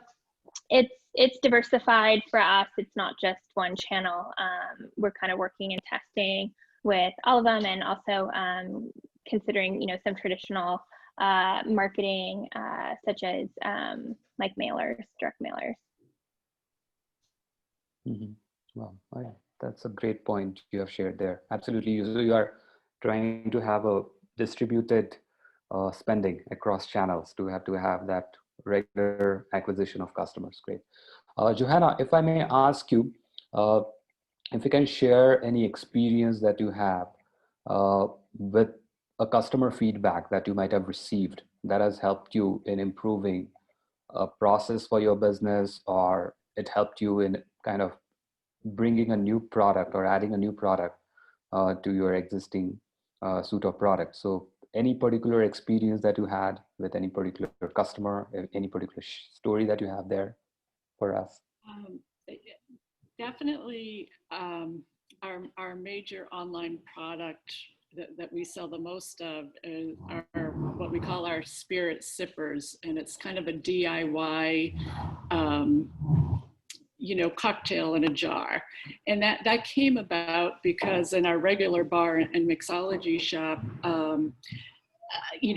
it's diversified for us. It's not just one channel. We're kind of working and testing with all of them, and also considering some traditional marketing, such as like mailers, direct mailers. Well, that's a great point you have shared there. Absolutely. You are trying to have a distributed spending across channels to have that regular acquisition of customers. Great. Johanna, if I may ask you, if you can share any experience that you have with a customer feedback that you might have received that has helped you in improving a process for your business, or it helped you in kind of bringing a new product or adding a new product to your existing suite of products. So any particular experience that you had with any particular customer, any particular story that you have there for us? Definitely our major online product that we sell the most of are what we call our spirit sippers, and it's kind of a DIY cocktail in a jar. And that came about because in our regular bar and mixology shop,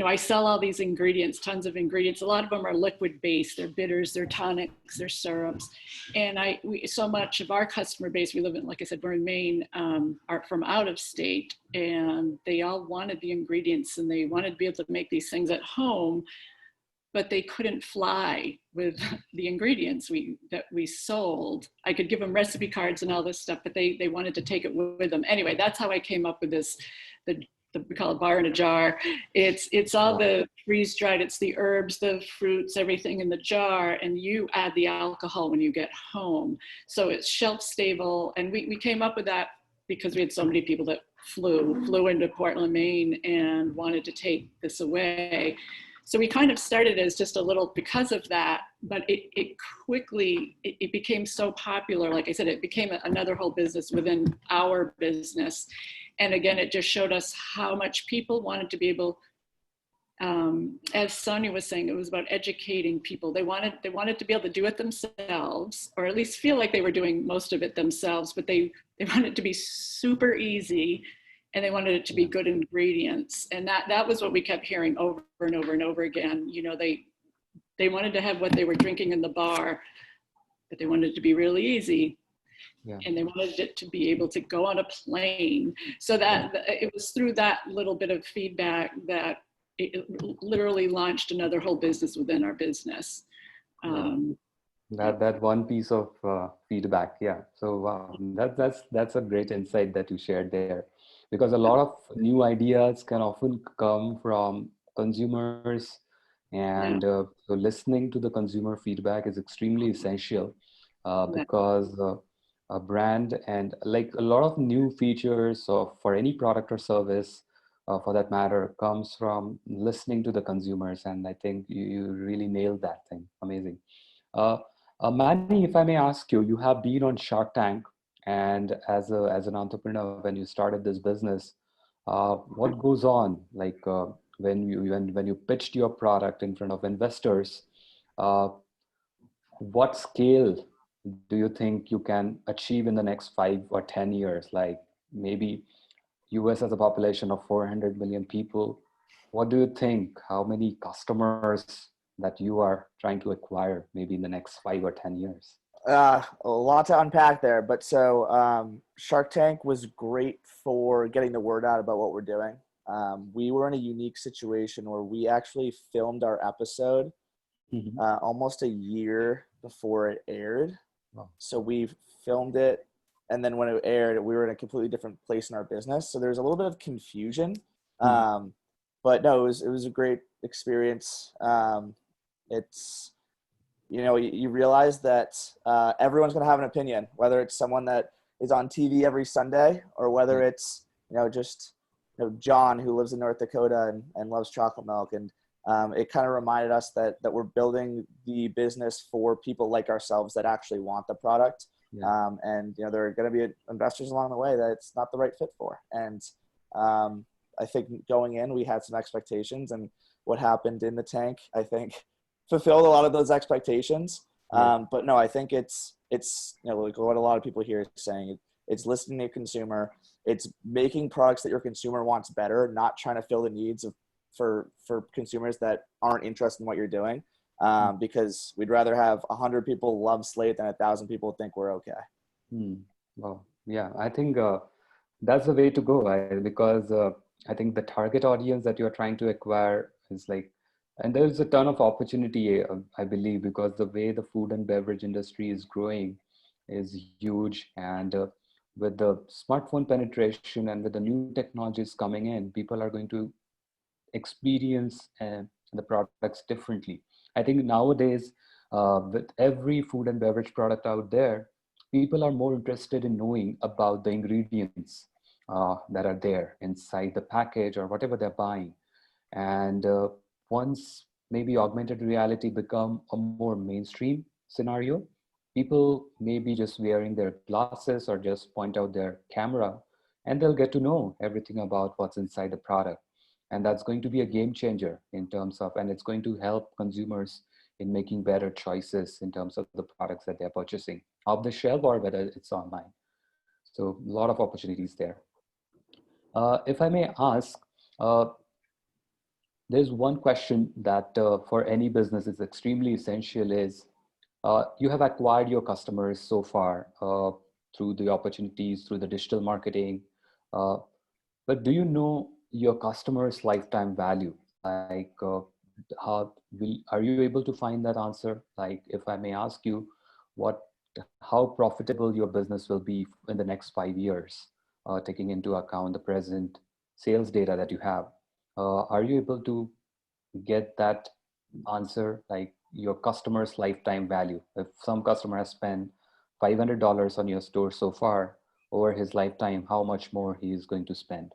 I sell all these ingredients, tons of ingredients. A lot of them are liquid based. They're bitters, they're tonics, they're syrups. And so much of our customer base, we live in, like I said, we're in Maine, are from out of state, and they all wanted the ingredients and they wanted to be able to make these things at home, but they couldn't fly with the ingredients that we sold. I could give them recipe cards and all this stuff, but they wanted to take it with them. Anyway, that's how I came up with this, we call it bar in a jar. It's all the freeze dried, it's the herbs, the fruits, everything in the jar, and you add the alcohol when you get home. So it's shelf stable. And we came up with that because we had so many people that flew into Portland, Maine and wanted to take this away. So we kind of started as just a little because of that, but it quickly became so popular. Like I said, it became another whole business within our business. And again, it just showed us how much people wanted to be able, as Sonia was saying, it was about educating people. They wanted to be able to do it themselves, or at least feel like they were doing most of it themselves, but they wanted it to be super easy, and they wanted it to be good ingredients. And that was what we kept hearing over and over and over again. They wanted to have what they were drinking in the bar, but they wanted it to be really easy. Yeah. And they wanted it to be able to go on a plane. So that it was through that little bit of feedback that it literally launched another whole business within our business. That one piece of feedback, yeah. So that's a great insight that you shared there, because a lot of new ideas can often come from consumers, and so listening to the consumer feedback is extremely essential, because a brand and like a lot of new features for any product or service, for that matter, comes from listening to the consumers. And I think you really nailed that thing. Amazing. Manny, if I may ask you, you have been on Shark Tank, and as an entrepreneur, when you started this business, what goes on? Like when you pitched your product in front of investors, what scale do you think you can achieve in the next 5 or 10 years? Like maybe US has a population of 400 million people. What do you think? How many customers that you are trying to acquire maybe in the next 5 or 10 years? A lot to unpack there, but so Shark Tank was great for getting the word out about what we're doing. We were in a unique situation where we actually filmed our episode almost a year before it aired. Wow. So we filmed it, and then when it aired, we were in a completely different place in our business. So there's a little bit of confusion, but no, it was a great experience. It's, you know, you realize that everyone's going to have an opinion, whether it's someone that is on TV every Sunday or whether it's, you know, just, you know, John who lives in North Dakota and loves chocolate milk. And it kind of reminded us that we're building the business for people like ourselves that actually want the product. Yeah. And, you know, there are going to be investors along the way that it's not the right fit for. And I think going in, we had some expectations, and what happened in the tank, I think, fulfilled a lot of those expectations. But no, I think it's, you know, like what a lot of people here are saying, it's listening to your consumer. It's making products that your consumer wants better, not trying to fill the needs for consumers that aren't interested in what you're doing. Because we'd rather have 100 people love Slate than 1,000 people think we're okay. Well, yeah, I think that's the way to go. Because I think the target audience that you're trying to acquire is like, and there's a ton of opportunity, I believe, because the way the food and beverage industry is growing is huge. And with the smartphone penetration and with the new technologies coming in, people are going to experience the products differently. I think nowadays, with every food and beverage product out there, people are more interested in knowing about the ingredients that are there inside the package or whatever they're buying. And once maybe augmented reality become a more mainstream scenario, people may be just wearing their glasses or just point out their camera, and they'll get to know everything about what's inside the product. And that's going to be a game changer in terms of, and it's going to help consumers in making better choices in terms of the products that they're purchasing off the shelf or whether it's online. So a lot of opportunities there. If I may ask, there's one question that for any business is extremely essential is, you have acquired your customers so far through the opportunities, through the digital marketing, but do you know your customers' lifetime value? Like, are you able to find that answer? Like, if I may ask you, how profitable your business will be in the next 5 years, taking into account the present sales data that you have. Are you able to get that answer, like your customer's lifetime value? If some customer has spent $500 on your store so far, over his lifetime, how much more he is going to spend?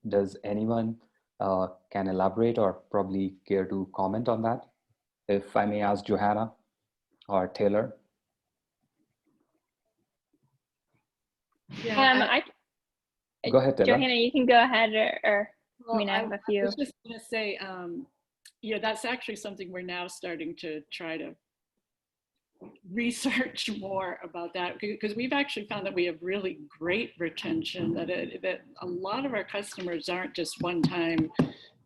Does anyone can elaborate or probably care to comment on that? If I may ask Johanna or Taylor. Yeah, Go ahead, Taylor. Johanna, you can go ahead, or well, I have a few. I was just going to say, yeah, that's actually something we're now starting to try to research more about that, because we've actually found that we have really great retention, that a lot of our customers aren't just one-time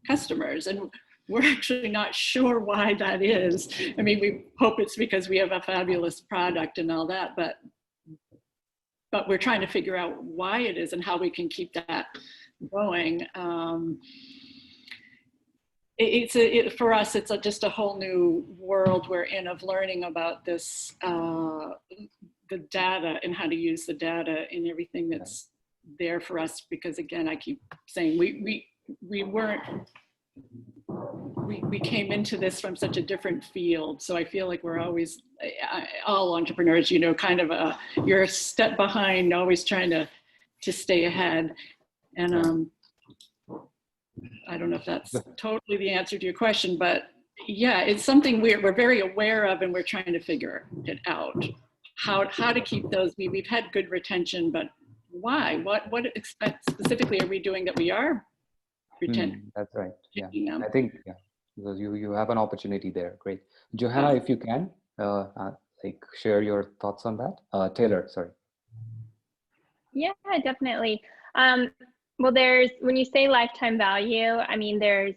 customers, and we're actually not sure why that is. I mean, we hope it's because we have a fabulous product and all that, but we're trying to figure out why it is and how we can keep that going. For us, it's just a whole new world we're in of learning about this, the data and how to use the data in everything that's there for us. Because again, I keep saying we came into this from such a different field. So I feel like we're always, all entrepreneurs, you know, kind of you're a step behind, always trying to stay ahead. And I don't know if that's totally the answer to your question, but yeah, it's something we're very aware of, and we're trying to figure it out. How to keep those. We've had good retention, but why? What specifically are we doing that we are retention? That's right. Yeah, I think you have an opportunity there. Great, Johanna, if you can like share your thoughts on that. Taylor, sorry. Yeah, definitely. Well, when you say lifetime value, I mean, there's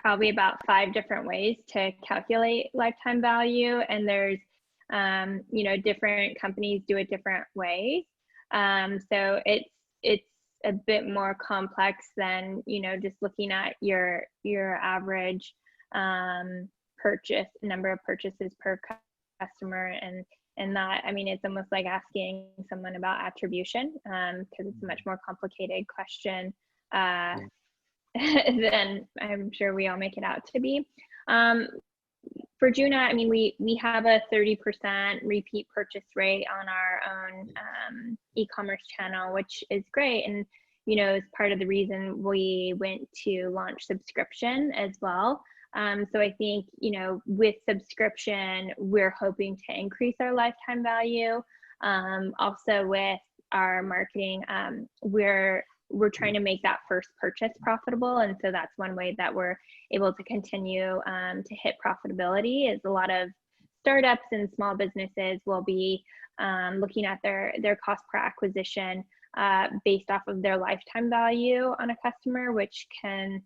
probably about 5 different ways to calculate lifetime value, and there's you know, different companies do it different ways. So it's a bit more complex than, you know, just looking at your average purchase, number of purchases per customer, and that, I mean, it's almost like asking someone about attribution, because it's a much more complicated question than I'm sure we all make it out to be. For Juna, I mean, we have a 30% repeat purchase rate on our own e-commerce channel, which is great. And, you know, is part of the reason we went to launch subscription as well. So I think, you know, with subscription, we're hoping to increase our lifetime value. Also with our marketing, we're trying to make that first purchase profitable. And so that's one way that we're able to continue to hit profitability. Is a lot of startups and small businesses will be looking at their cost per acquisition based off of their lifetime value on a customer, which can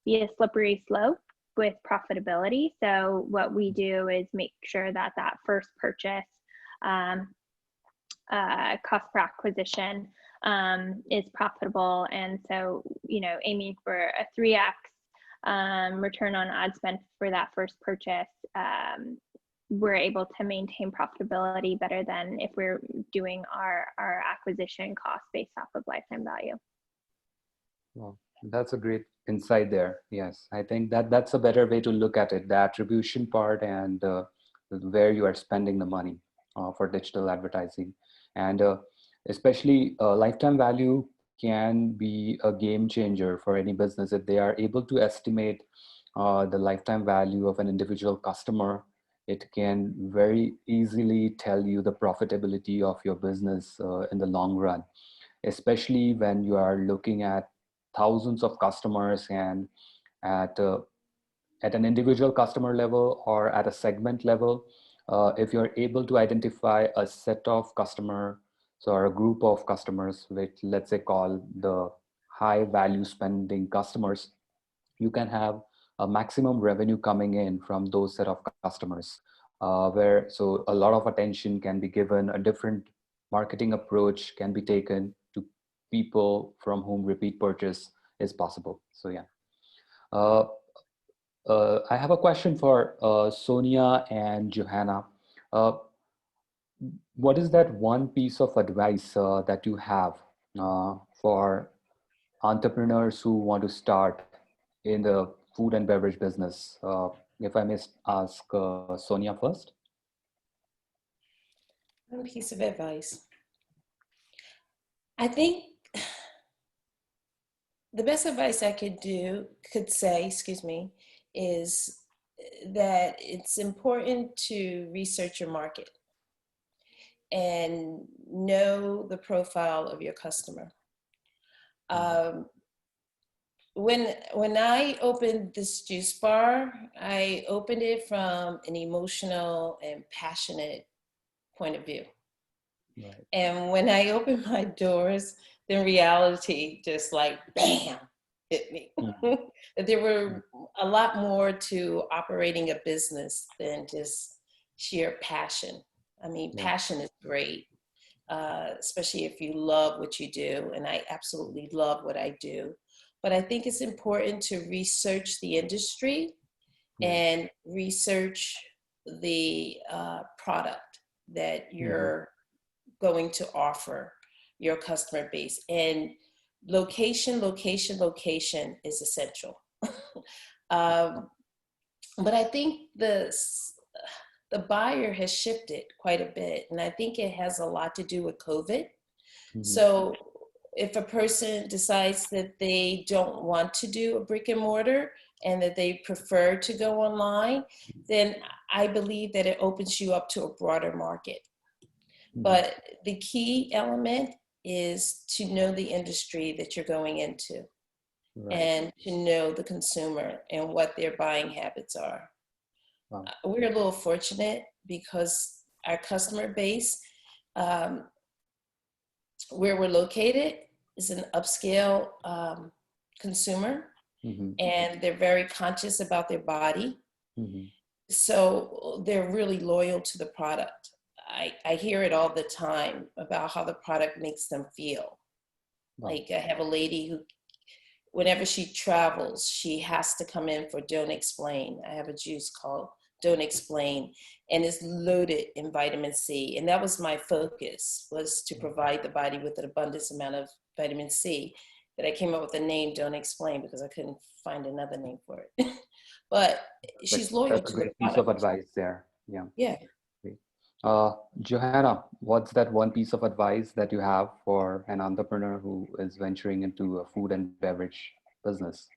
be a slippery slope with profitability. So what we do is make sure that that first purchase cost per acquisition is profitable. And so, you know, aiming for a 3x return on ad spend for that first purchase, we're able to maintain profitability better than if we're doing our acquisition cost based off of lifetime value. Well, that's a great insight there. Yes, I think that's a better way to look at it, the attribution part and where you are spending the money for digital advertising. And especially lifetime value can be a game changer for any business if they are able to estimate the lifetime value of an individual customer. It can very easily tell you the profitability of your business in the long run, especially when you are looking at thousands of customers and at an individual customer level or at a segment level. If you're able to identify a set of customers, or a group of customers, which let's say call the high value spending customers, you can have a maximum revenue coming in from those set of customers, so a lot of attention can be given, a different marketing approach can be taken to people from whom repeat purchase is possible. So yeah. I have a question for Sonia and Johanna. What is that one piece of advice that you have for entrepreneurs who want to start in the food and beverage business? If I may ask Sonia first. One piece of advice. I think the best advice I could say, is that it's important to research your market and know the profile of your customer. When I opened this juice bar, I opened it from an emotional and passionate point of view. Right. And when I opened my doors, then reality just like bam hit me. That there were a lot more to operating a business than just sheer passion. I mean, passion is great, especially if you love what you do, and I absolutely love what I do. But I think it's important to research the industry and research the product that you're going to offer your customer base. And location is essential. But I think the buyer has shifted quite a bit, and I think it has a lot to do with COVID. So if a person decides that they don't want to do a brick and mortar and that they prefer to go online, then I believe that it opens you up to a broader market. But the key element is to know the industry that you're going into and to know the consumer and what their buying habits are. Wow. We're a little fortunate because our customer base, where we're located, is an upscale consumer. Mm-hmm. and they're very conscious about their body. Mm-hmm. So they're really loyal to the product. I hear it all the time about how the product makes them feel. Wow. Like I have a lady who, whenever she travels, she has to come in for Don't Explain. I have a juice called Don't Explain, and it's loaded in vitamin C. And that was my focus, was to provide the body with an abundance amount of vitamin C. That I came up with the name Don't Explain because I couldn't find another name for it. But she's loyal That's a to the great piece of product. advice there. Yeah. Yeah. Great. Johanna, what's that one piece of advice that you have for an entrepreneur who is venturing into a food and beverage business?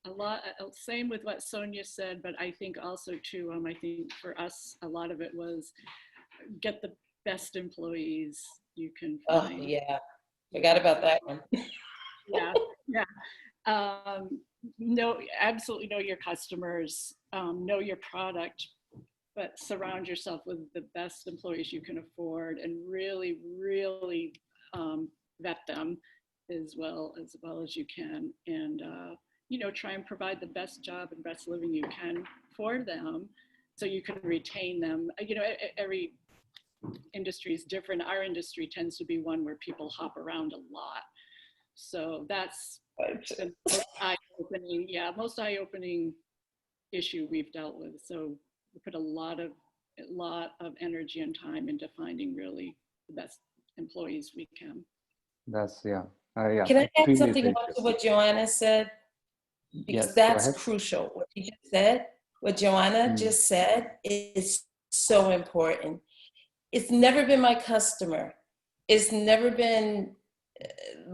A lot, same with what Sonia said, but I think also too, I think for us, a lot of it was get the best employees you can Oh, find. yeah. Forgot about that one. Yeah, yeah. Absolutely know your customers, know your product, but surround yourself with the best employees you can afford, and really, really vet them as well as you can, and try and provide the best job and best living you can for them, so you can retain them. Every industry is different. Our industry tends to be one where people hop around a lot. So that's the most eye-opening issue we've dealt with. So we put a lot of energy and time into finding really the best employees we can. That's yeah. Can I add Extremely something great. more to what Joanna said? Because Yes, that's go ahead. crucial. What you just said, what Joanna just said, is so important. It's never been my customer. It's never been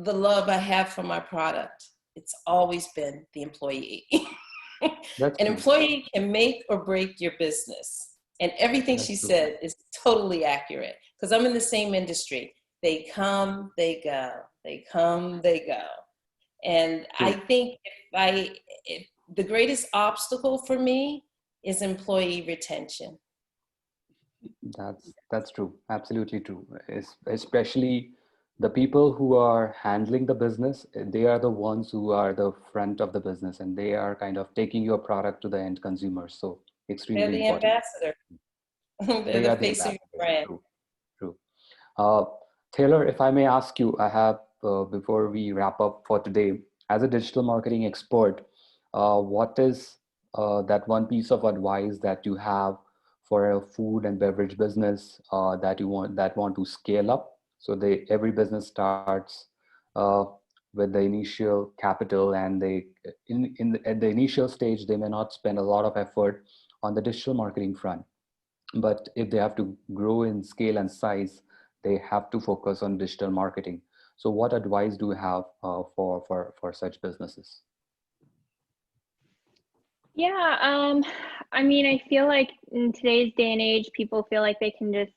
the love I have for my product. It's always been the employee. That's An true. employee can make or break your business. And everything That's she true. said is totally accurate, because I'm in the same industry. They come, they go. They come, they go. And True. I think if the greatest obstacle for me is employee retention. That's true. Absolutely true. Especially the people who are handling the business, they are the ones who are the front of the business, and they are kind of taking your product to the end consumer. So They're extremely the important. ambassador. They're They the are the face of your ambassadors. brand. True. True. Taylor, if I may ask you, I have, before we wrap up for today, as a digital marketing expert, what is that one piece of advice that you have for a food and beverage business that want to scale up? So every business starts uh, with the initial capital, and at the initial stage, they may not spend a lot of effort on the digital marketing front. But if they have to grow in scale and size, they have to focus on digital marketing. So what advice do you have for such businesses? Yeah, I mean, I feel like in today's day and age, people feel like they can just,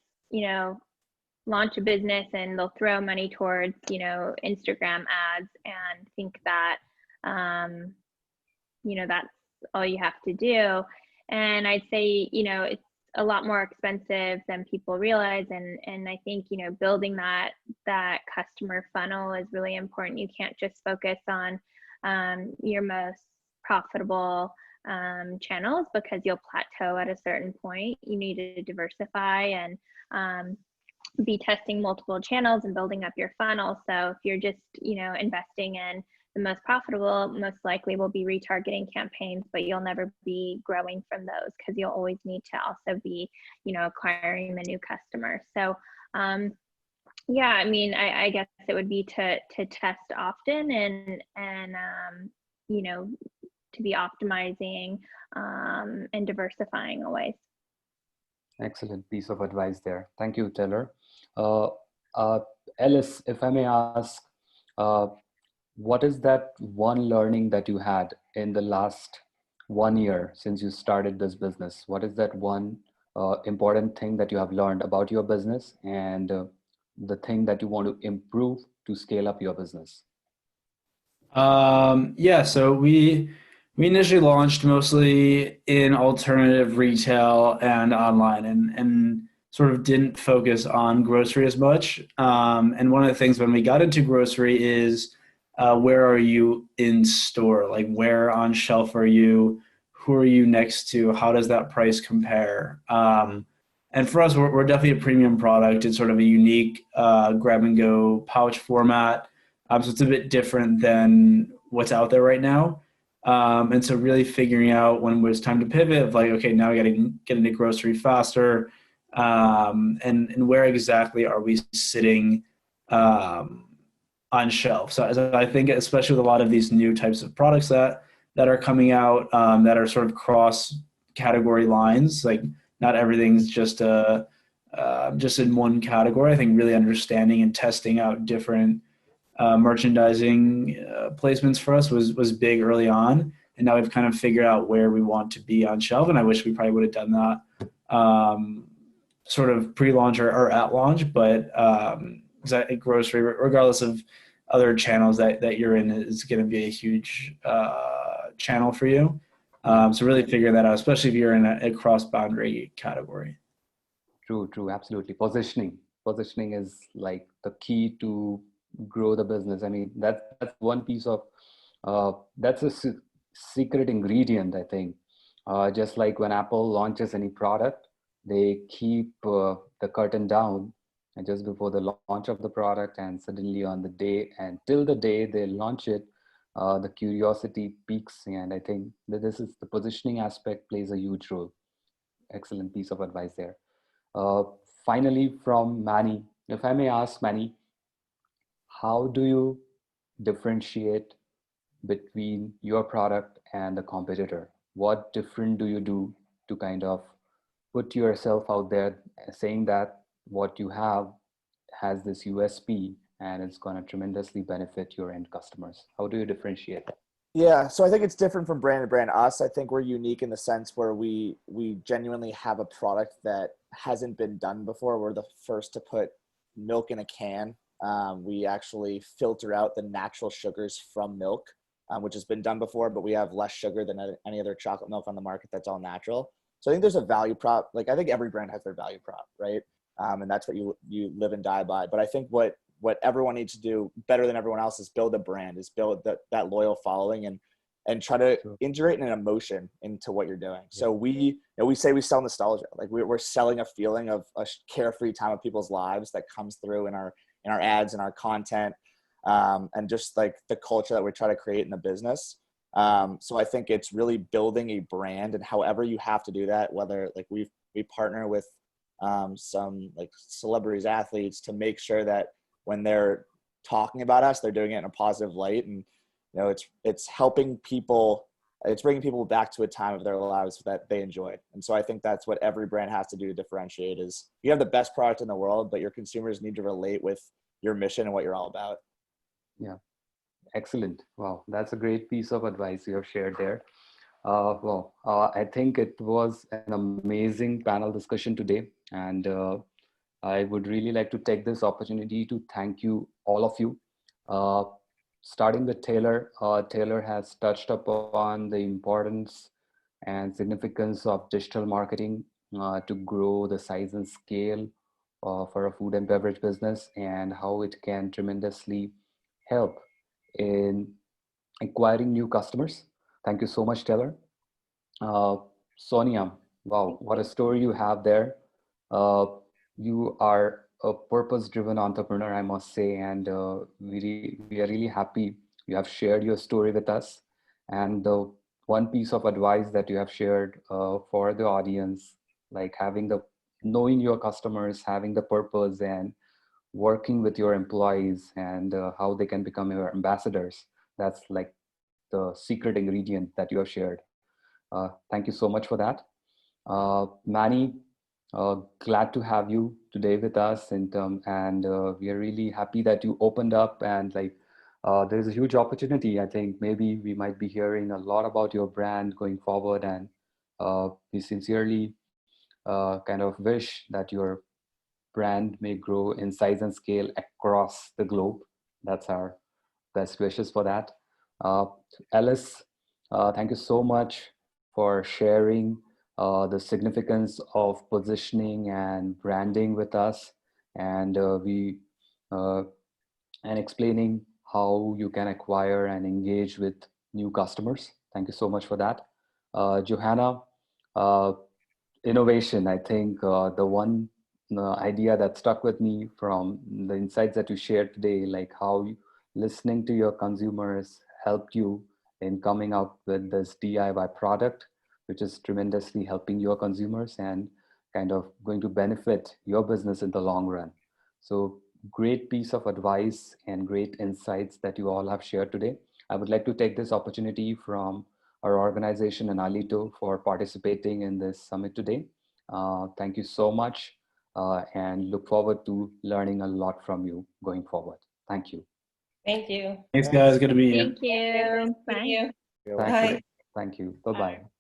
launch a business and they'll throw money towards, Instagram ads and think that, that's all you have to do. And I'd say, it's a lot more expensive than people realize. And I think, building that customer funnel is really important. You can't just focus on your most profitable channels, because you'll plateau at a certain point. You need to diversify and be testing multiple channels and building up your funnel. So if you're just, investing in the most profitable, most likely will be retargeting campaigns, but you'll never be growing from those, because you'll always need to also be, acquiring the new customers. So yeah, I mean, I guess it would be to test often and to be optimizing and diversifying always. Excellent piece of advice there. Thank you, Taylor. Ellis, if I may ask, what is that one learning that you had in the last 1 year since you started this business? What is that one important thing that you have learned about your business, and the thing that you want to improve to scale up your business? So we initially launched mostly in alternative retail and online, and sort of didn't focus on grocery as much. And one of the things when we got into grocery is where are you in store? Like where on shelf are you? Who are you next to? How does that price compare? And for us, we're definitely a premium product. It's sort of a unique grab and go pouch format. So it's a bit different than what's out there right now. And so really figuring out when it was time to pivot of like, okay, now we got to get into grocery faster. And where exactly are we sitting on shelf? So as I think, especially with a lot of these new types of products that are coming out that are sort of cross category lines, like not everything's just just in one category. I think really understanding and testing out different merchandising placements for us was big early on, and now we've kind of figured out where we want to be on shelf. And I wish we probably would have done that sort of pre-launch or at launch, but grocery, regardless of other channels that you're in, is going to be a huge channel for you. So really figure that out, especially if you're in a cross-boundary category. True, absolutely. Positioning is like the key to grow the business. I mean, that's one piece of that's a secret ingredient, I think. Just like when Apple launches any product, they keep the curtain down and just before the launch of the product, and suddenly on the day and till the day they launch it, the curiosity peaks. And I think that this is the positioning aspect plays a huge role. Excellent piece of advice there. Finally, from Manny, if I may ask Manny, how do you differentiate between your product and the competitor? What different do you do to kind of put yourself out there, saying that what you have has this USP and it's going to tremendously benefit your end customers? How do you differentiate? Yeah, so I think it's different from brand to brand. Us, I think we're unique in the sense where we genuinely have a product that hasn't been done before. We're the first to put milk in a can. We actually filter out the natural sugars from milk, which has been done before, but we have less sugar than any other chocolate milk on the market that's all natural. So I think there's a value prop. Like I think every brand has their value prop, right? And that's what you live and die by. But I think what everyone needs to do better than everyone else is build a brand, is build that loyal following and try to integrate an emotion into what you're doing. So we say we sell nostalgia. Like we're selling a feeling of a carefree time of people's lives that comes through in our ads and our content, and just like the culture that we try to create in the business. So I think it's really building a brand, and however you have to do that, whether like we partner with some like celebrities, athletes, to make sure that when they're talking about us, they're doing it in a positive light. And, it's helping people, it's bringing people back to a time of their lives that they enjoyed. And so I think that's what every brand has to do to differentiate is you have the best product in the world, but your consumers need to relate with your mission and what you're all about. Yeah. Excellent. Wow. That's a great piece of advice you have shared there. I think it was an amazing panel discussion today. And I would really like to take this opportunity to thank you, all of you. Starting with Taylor. Taylor has touched upon the importance and significance of digital marketing to grow the size and scale for a food and beverage business, and how it can tremendously help in acquiring new customers. Thank you so much, Taylor. Sonia, wow, what a story you have there. You are a purpose-driven entrepreneur, I must say, and we are really happy you have shared your story with us. And the one piece of advice that you have shared for the audience, like knowing your customers, having the purpose, and working with your employees, and how they can become your ambassadors. That's like the secret ingredient that you have shared. Thank you so much for that. Manny, glad to have you today with us, and we are really happy that you opened up, and there's a huge opportunity. I think maybe we might be hearing a lot about your brand going forward, and we sincerely kind of wish that your brand may grow in size and scale across the globe. That's our best wishes for that. Alice, thank you so much for sharing the significance of positioning and branding with us, and and explaining how you can acquire and engage with new customers. Thank you so much for that. Johanna, innovation, I think the one idea that stuck with me from the insights that you shared today, like how listening to your consumers helped you in coming up with this DIY product, which is tremendously helping your consumers and kind of going to benefit your business in the long run. So great piece of advice and great insights that you all have shared today. I would like to take this opportunity from our organization and Alito for participating in this summit today. Thank you so much and look forward to learning a lot from you going forward. Thank you. Thank you. Thanks, guys. Good to meet you. Thank you. Thank you. Bye. Thank you. Bye. Thank you. Bye-bye.